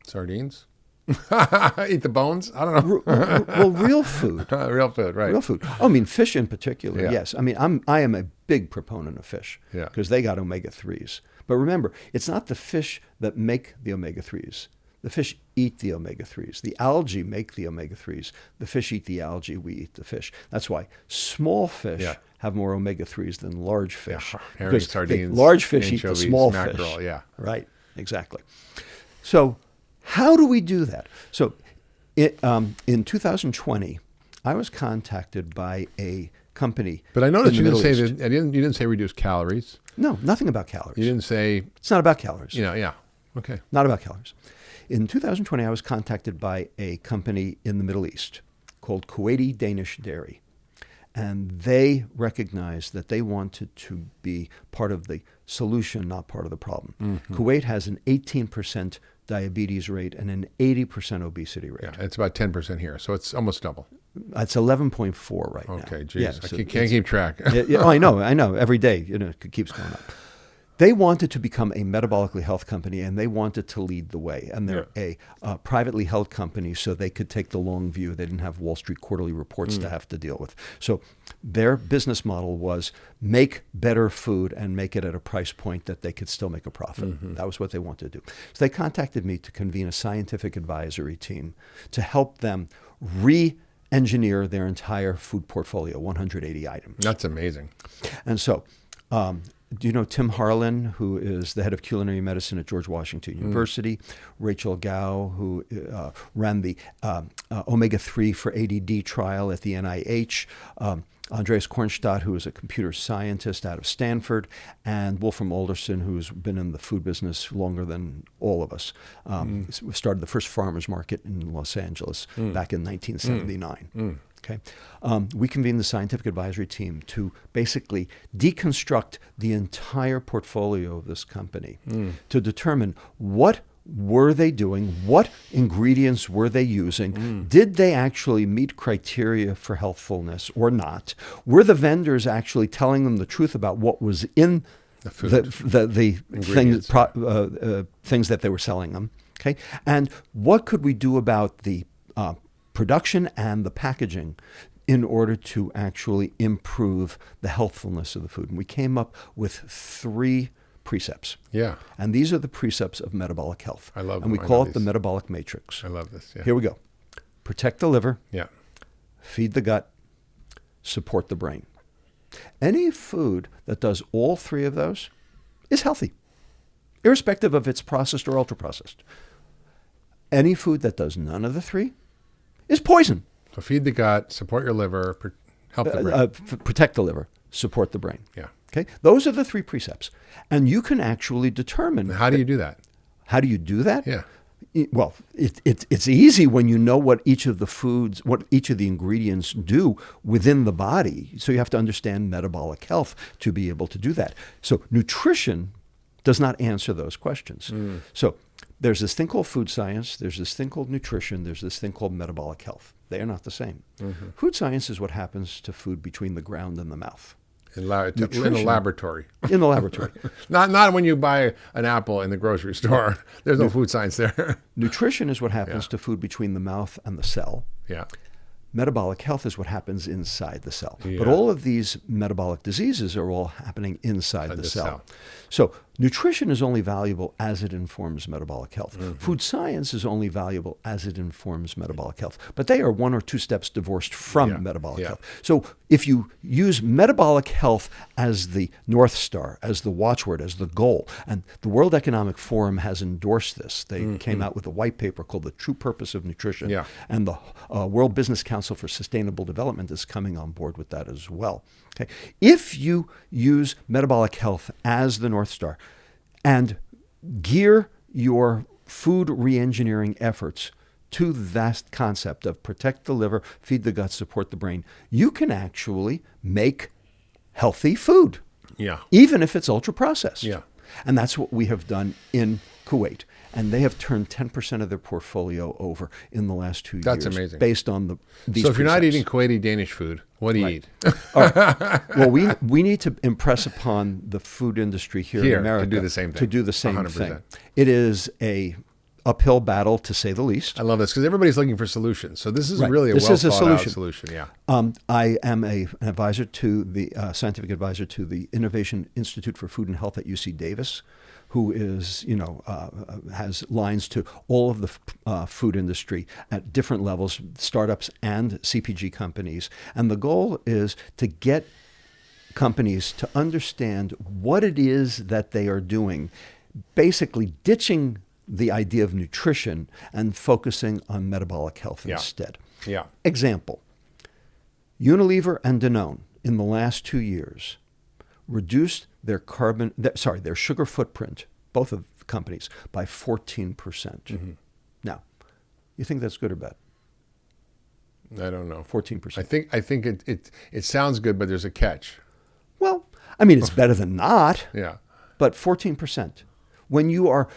Sardines? Eat the bones? I don't know. Well, real food. Real food, right. Real food. I mean, fish in particular, yes. I mean, I am a big proponent of fish because they got omega-3s. But remember, it's not the fish that make the omega-3s. The fish eat the omega-3s. The algae make the omega-3s. The fish eat the algae. We eat the fish. That's why small fish have more omega-3s than large fish. Herring, sardines, large fish eat the anchovies, small mackerel, fish. Right, exactly. So how do we do that? So in 2020, I was contacted by a company. But I noticed you didn't say reduce calories. No, nothing about calories. You didn't say it's not about calories. Okay. Not about calories. In 2020, I was contacted by a company in the Middle East called Kuwaiti Danish Dairy. And they recognized that they wanted to be part of the solution, not part of the problem. Mm-hmm. Kuwait has an 18% diabetes rate and an 80% obesity rate. Yeah, it's about 10% here, so it's almost double. It's 11.4 right now. Okay, geez, I can't keep track. I know. Every day, it keeps going up. They wanted to become a metabolically health company, and they wanted to lead the way. And they're a privately held company, so they could take the long view. They didn't have Wall Street quarterly reports to have to deal with. So their business model was make better food and make it at a price point that they could still make a profit. Mm-hmm. That was what they wanted to do. So they contacted me to convene a scientific advisory team to help them re-engineer their entire food portfolio, 180 items. That's amazing. And so do you know Tim Harlan, who is the head of culinary medicine at George Washington University? Rachel Gao, who ran the omega-3 for ADD trial at the NIH. Andreas Kornstadt, who is a computer scientist out of Stanford, and Wolfram Alderson, who's been in the food business longer than all of us. Started the first farmers market in Los Angeles back in 1979. Okay, we convened the scientific advisory team to basically deconstruct the entire portfolio of this company to determine what were they doing, what ingredients were they using, did they actually meet criteria for healthfulness or not, were the vendors actually telling them the truth about what was in the things that they were selling them, okay, and what could we do about the production and the packaging in order to actually improve the healthfulness of the food. And we came up with 3 precepts. Yeah. And these are the precepts of metabolic health. I love them. And we call it the Metabolic Matrix. I love this. Yeah. Here we go. Protect the liver. Yeah. Feed the gut. Support the brain. Any food that does all 3 of those is healthy, irrespective of it's processed or ultra-processed. Any food that does none of the 3 is poison. So feed the gut, support your liver, help the brain. Protect the liver, support the brain. Yeah. Okay. Those are the 3 precepts. And you can actually determine. How do you do that? How do you do that? Yeah. Well, it's easy when you know what each of the ingredients do within the body. So you have to understand metabolic health to be able to do that. So nutrition does not answer those questions. So there's this thing called food science, there's this thing called nutrition, there's this thing called metabolic health. They are not the same. Food science is what happens to food between the ground and the mouth. In a laboratory. In the laboratory. Not when you buy an apple in the grocery store. There's no food science there. Nutrition is what happens to food between the mouth and the cell. Yeah. Metabolic health is what happens inside the cell. Yeah. But all of these metabolic diseases are all happening inside the cell. So nutrition is only valuable as it informs metabolic health. Food science is only valuable as it informs metabolic health. But they are 1 or 2 steps divorced from metabolic health. So if you use metabolic health as the North Star, as the watchword, as the goal, and the World Economic Forum has endorsed this. They came out with a white paper called The True Purpose of Nutrition. Yeah. And the World Business Council for Sustainable Development is coming on board with that as well. Okay. If you use metabolic health as the North Star and gear your food reengineering efforts to that concept of protect the liver, feed the gut, support the brain, you can actually make healthy food. Yeah. Even if it's ultra processed. Yeah. And that's what we have done in Kuwait. And they have turned 10% of their portfolio over in the last 2 years. That's amazing. Based on these So if you're not precepts. eating Kuwaiti Danish food, what do you eat? All right. Well, we need to impress upon the food industry here in America to do the same thing. To do the same 100%. thing. It is a uphill battle, to say the least. I love this because everybody's looking for solutions. So this is really a This well is a thought solution. out solution. Yeah. I am an advisor to the scientific advisor to the Innovation Institute for Food and Health at UC Davis, who is, has lines to all of the food industry at different levels, startups and CPG companies. And the goal is to get companies to understand what it is that they are doing, basically ditching the idea of nutrition and focusing on metabolic health instead. Yeah. Example, Unilever and Danone in the last 2 years reduced their their sugar footprint, both of the companies, by 14%. Now, you think that's good or bad? I don't know. 14%. I think it sounds good, but there's a catch. Well, I mean, it's better than not. Yeah. But 14%. When you are,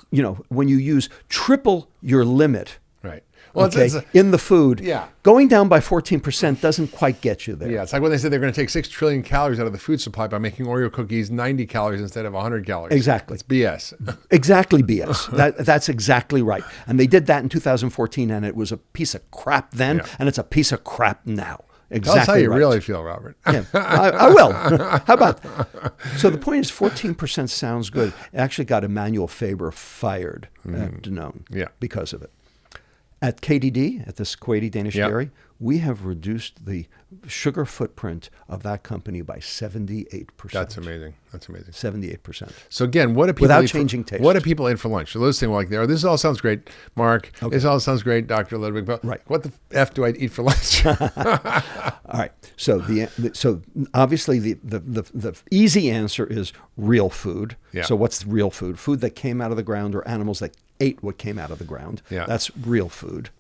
when you use triple your limit, Right. Well, in the food, going down by 14% doesn't quite get you there. Yeah, it's like when they said they're going to take 6 trillion calories out of the food supply by making Oreo cookies 90 calories instead of 100 calories. Exactly. It's BS. Exactly BS. That's exactly right. And they did that in 2014, and it was a piece of crap then, and it's a piece of crap now. Exactly. Tell us how you right. really feel, Robert. Yeah, I will. How about that? So the point is 14% sounds good. It actually got Emmanuel Faber fired at Danone because of it. At KDD, at this Kuwaiti Danish Dairy, we have reduced the sugar footprint of that company by 78%. That's amazing. 78%. So again, what do people without eat changing taste? What do people eat for lunch? So those things like, this all sounds great, Mark. Okay. This all sounds great, Dr. Ludwig. But what the F do I eat for lunch? All right. So so obviously the easy answer is real food. Yeah. So what's real food? Food that came out of the ground or animals that ate what came out of the ground. Yeah. That's real food.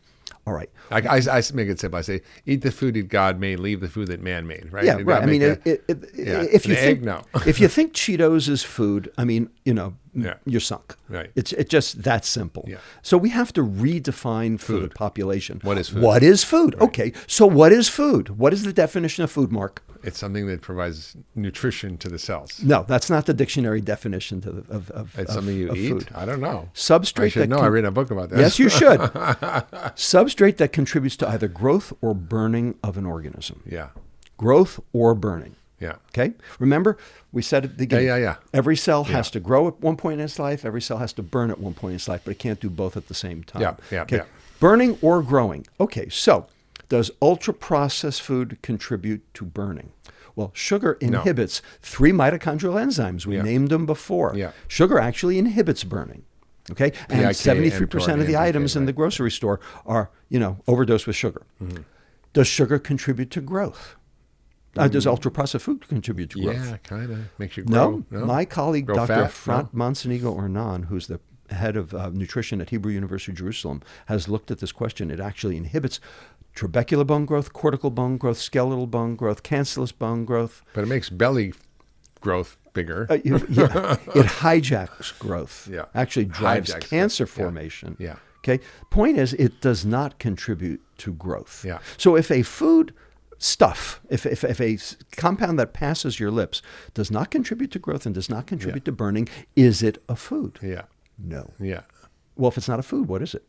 All right. I make it simple. I say, eat the food that God made, leave the food that man made. Right? Yeah, right. I mean, if you think if you think Cheetos is food, I mean, you're sunk. Right. It's just that simple. Yeah. So we have to redefine for the population. What is food? What is food? Right. Okay. So what is food? What is the definition of food, Mark? It's something that provides nutrition to the cells. No, that's not the dictionary definition of It's something you eat? Food. I don't know. Substrate. I should know. I read a book about that. Yes, you should. Substrate that contributes to either growth or burning of an organism. Yeah. Growth or burning. Yeah. Okay. Remember, we said at the beginning. Yeah. Every cell has to grow at one point in its life. Every cell has to burn at one point in its life, but it can't do both at the same time. Yeah. Okay. Burning or growing. Okay. So, does ultra-processed food contribute to burning? Well, sugar inhibits 3 mitochondrial enzymes. We named them before. Yeah. Sugar actually inhibits burning. Okay. And 73% of the items in the grocery store are, overdosed with sugar. Mm-hmm. Does sugar contribute to growth? Does ultra-processed food contribute to growth? Yeah, kind of. Makes you grow. No. My colleague, Dr. Frant Monsenigo Ornan, who's the head of nutrition at Hebrew University, Jerusalem, has looked at this question. It actually inhibits trabecular bone growth, cortical bone growth, skeletal bone growth, cancellous bone growth. But it makes belly growth bigger. It hijacks growth. Yeah. Actually drives Hijacks cancer growth. formation. Yeah. Okay. Point is, it does not contribute to growth. Yeah. So if a food stuff, if a compound that passes your lips does not contribute to growth and does not contribute to burning, is it a food? Yeah. No. Yeah. Well, if it's not a food, what is it?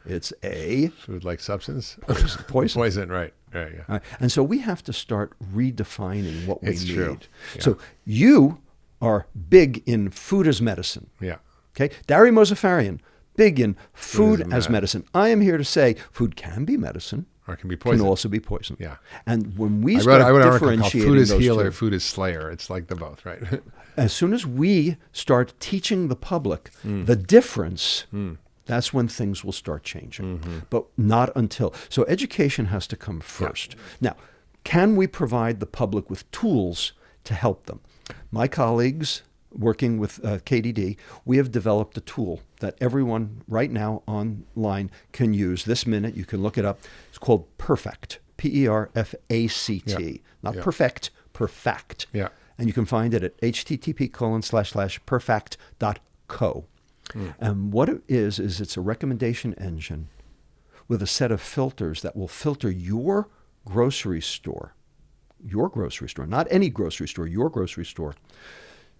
It's a food-like substance. Poison. Poison. Right. Right. Yeah. And so we have to start redefining what we It's need. true. Yeah. So you are big in food as medicine. Yeah. Okay. Dari Mosafarian, big in food as medicine. I am here to say food can be medicine. Or it can be poison. Can also be poison. Yeah. And when we I start wrote an article called differentiating "Food is those Healer, two, Food is Slayer." It's like the both, right? as soon as we start teaching the public the difference, that's when things will start changing. But not until. So education has to come first. Now, can we provide the public with tools to help them? My colleagues working with KDD, we have developed a tool that everyone right now online can use. This minute, you can look it up. It's called Perfect, Perfakt, not perfect, Perfect. Yeah. And you can find it at http://perfect.co. And what it is it's a recommendation engine with a set of filters that will filter your grocery store, not any grocery store, your grocery store,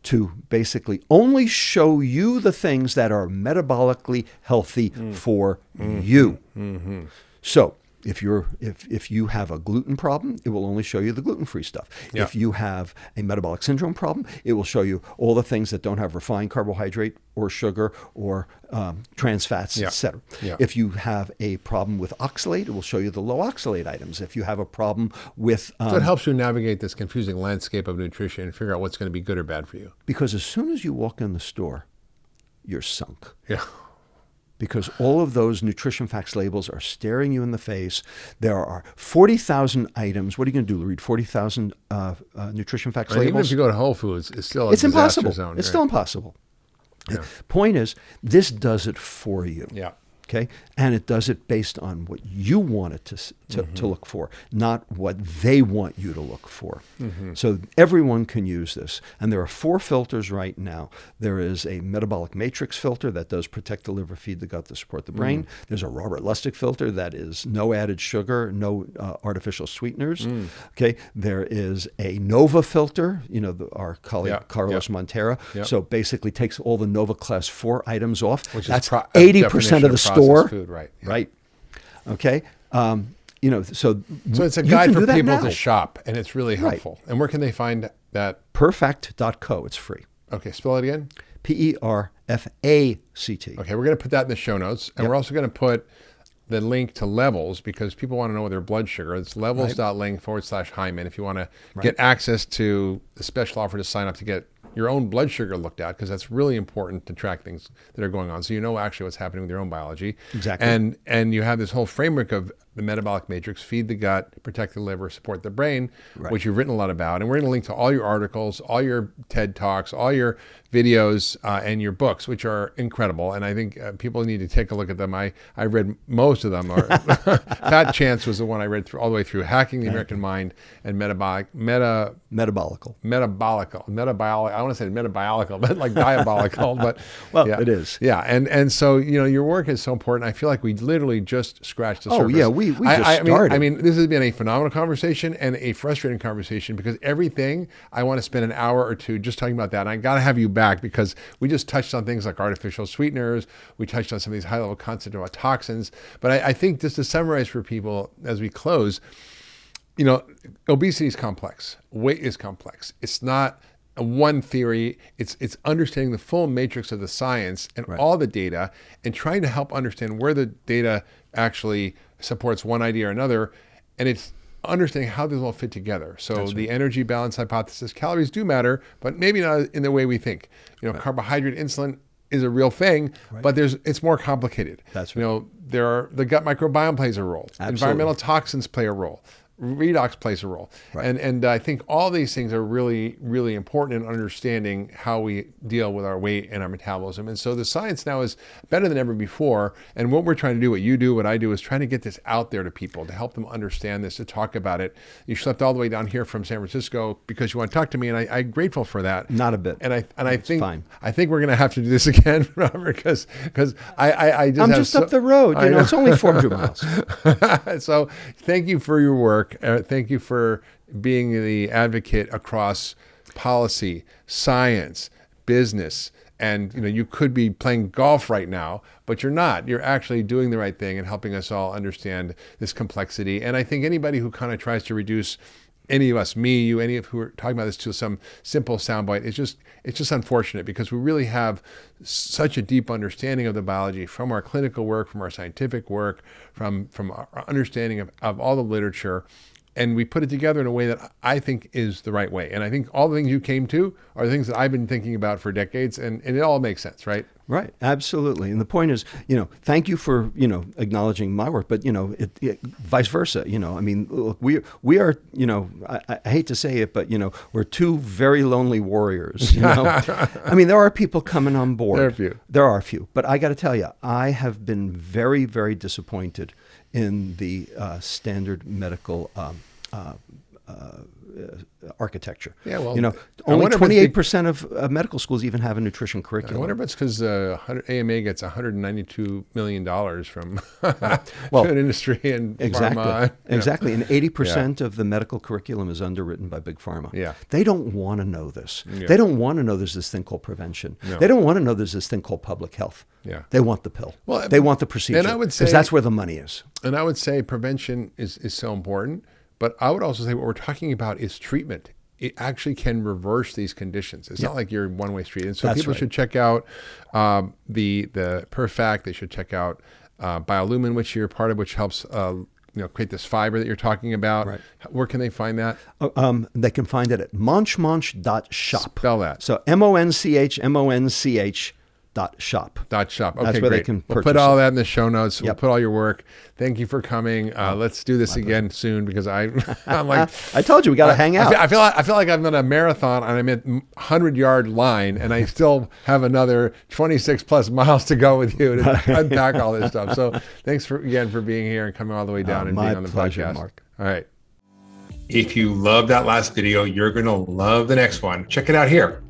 to basically only show you the things that are metabolically healthy for you. So if you have a gluten problem, it will only show you the gluten-free stuff. Yeah. If you have a metabolic syndrome problem, it will show you all the things that don't have refined carbohydrate or sugar or trans fats, etc. Yeah. If you have a problem with oxalate, it will show you the low oxalate items. If you have a problem with... So it helps you navigate this confusing landscape of nutrition and figure out what's going to be good or bad for you. Because as soon as you walk in the store, you're sunk. Yeah. Because all of those nutrition facts labels are staring you in the face. There are 40,000 items. What are you going to do? Read 40,000 nutrition facts labels? Even if you go to Whole Foods, it's still a it's disaster impossible. zone. It's right? still impossible. Yeah. Point is, this does it for you. Yeah. Okay, and it does it based on what you want it to look for, not what they want you to look for. So everyone can use this, and there are 4 filters right now. There is a Metabolic Matrix filter that does protect the liver, feed the gut, to support the brain. There's a Robert Lustig filter that is no added sugar, no artificial sweeteners. Okay, there is a Nova filter. Our colleague Carlos Montero. So basically takes all the Nova Class 4 items off. Which That's is 80% of the store. Food, right. Yeah. Right. Okay. So it's a you guide can for do that people now. to shop, and it's really helpful. And where can they find that? Perfect.co. It's free. Okay, spell it again. Perfakt. Okay, we're going to put that in the show notes, and we're also going to put the link to Levels because people want to know their blood sugar. It's levels.link/Hyman if you want to get access to the special offer to sign up to get your own blood sugar looked at, because that's really important to track things that are going on. So you know actually what's happening with your own biology. Exactly. And you have this whole framework of the metabolic matrix: feed the gut, protect the liver, support the brain, which you've written a lot about. And we're going to link to all your articles, all your TED Talks, all your videos, and your books, which are incredible. And I think people need to take a look at them. I read most of them. Fat Chance was the one I read through all the way through. Hacking the American Mind and Metabolical. I want to say metabiological, but like diabolical. But it is. Yeah, and so your work is so important. I feel like we literally just scratched the surface. Oh yeah, we just started. I mean, this has been a phenomenal conversation and a frustrating conversation because everything I want to spend an hour or two just talking about that. And I got to have you back because we just touched on things like artificial sweeteners. We touched on some of these high-level concepts about toxins. But I think just to summarize for people as we close, obesity is complex. Weight is complex. It's not one theory. It's understanding the full matrix of the science and all the data and trying to help understand where the data actually supports one idea or another. And it's understanding how these all fit together. So the energy balance hypothesis, calories do matter, but maybe not in the way we think. Carbohydrate, insulin is a real thing, but it's more complicated. That's right. The gut microbiome plays a role. Absolutely. Environmental toxins play a role. redox plays a role. Right. And I think all these things are really, really important in understanding how we deal with our weight and our metabolism. And so the science now is better than ever before. And what we're trying to do, what you do, what I do, is trying to get this out there to people, to help them understand this, to talk about it. You slept all the way down here from San Francisco because you want to talk to me, and I'm grateful for that. Not a bit. And I think fine. I think we're going to have to do this again, Robert, because I'm just up the road. You know, it's only 400 miles. So thank you for your work. Thank you for being the advocate across policy, science, business. And you could be playing golf right now, but you're not. You're actually doing the right thing and helping us all understand this complexity. And I think anybody who kind of tries to reduce any of us, me, you, any of who are talking about this to some simple soundbite, it's just unfortunate, because we really have such a deep understanding of the biology from our clinical work, from our scientific work, from our understanding of all the literature. And we put it together in a way that I think is the right way. And I think all the things you came to are the things that I've been thinking about for decades, and it all makes sense, right? Right, absolutely. And the point is, thank you for, acknowledging my work, but, vice versa. I mean, look, we are, I hate to say it, but, we're two very lonely warriors, I mean, there are people coming on board. There are a few. But I got to tell you, I have been very, very disappointed in the standard medical architecture. Yeah, well, only 28% of medical schools even have a nutrition curriculum. I wonder if it's because AMA gets $192 million from food industry and pharma. Exactly. And 80% of the medical curriculum is underwritten by big pharma. Yeah. They don't want to know this. Yeah. They don't want to know there's this thing called prevention. No. They don't want to know there's this thing called public health. Yeah. They want the pill. Well, they want the procedure. And I would say, because that's where the money is. And I would say prevention is so important. But I would also say what we're talking about is treatment. It actually can reverse these conditions. It's not like you're in one-way street. And so That's people right. should check out the Perfact. They should check out Biolumin, which you're part of, which helps create this fiber that you're talking about. Right. Where can they find that? They can find it at monch.shop. Spell that. So monch.shop. .shop. Okay, That's where great. they can We'll purchase put all it. that in the show notes. Yep. We'll put all your work. Thank you for coming. Let's do this again soon, because I'm like, I told you we got to hang out. I feel like I'm on a marathon and I'm at 100-yard line, and I still have another 26 plus miles to go with you to unpack all this stuff. So thanks again for being here and coming all the way down and being on the pleasure, podcast. Mark. All right. If you loved that last video, you're going to love the next one. Check it out here.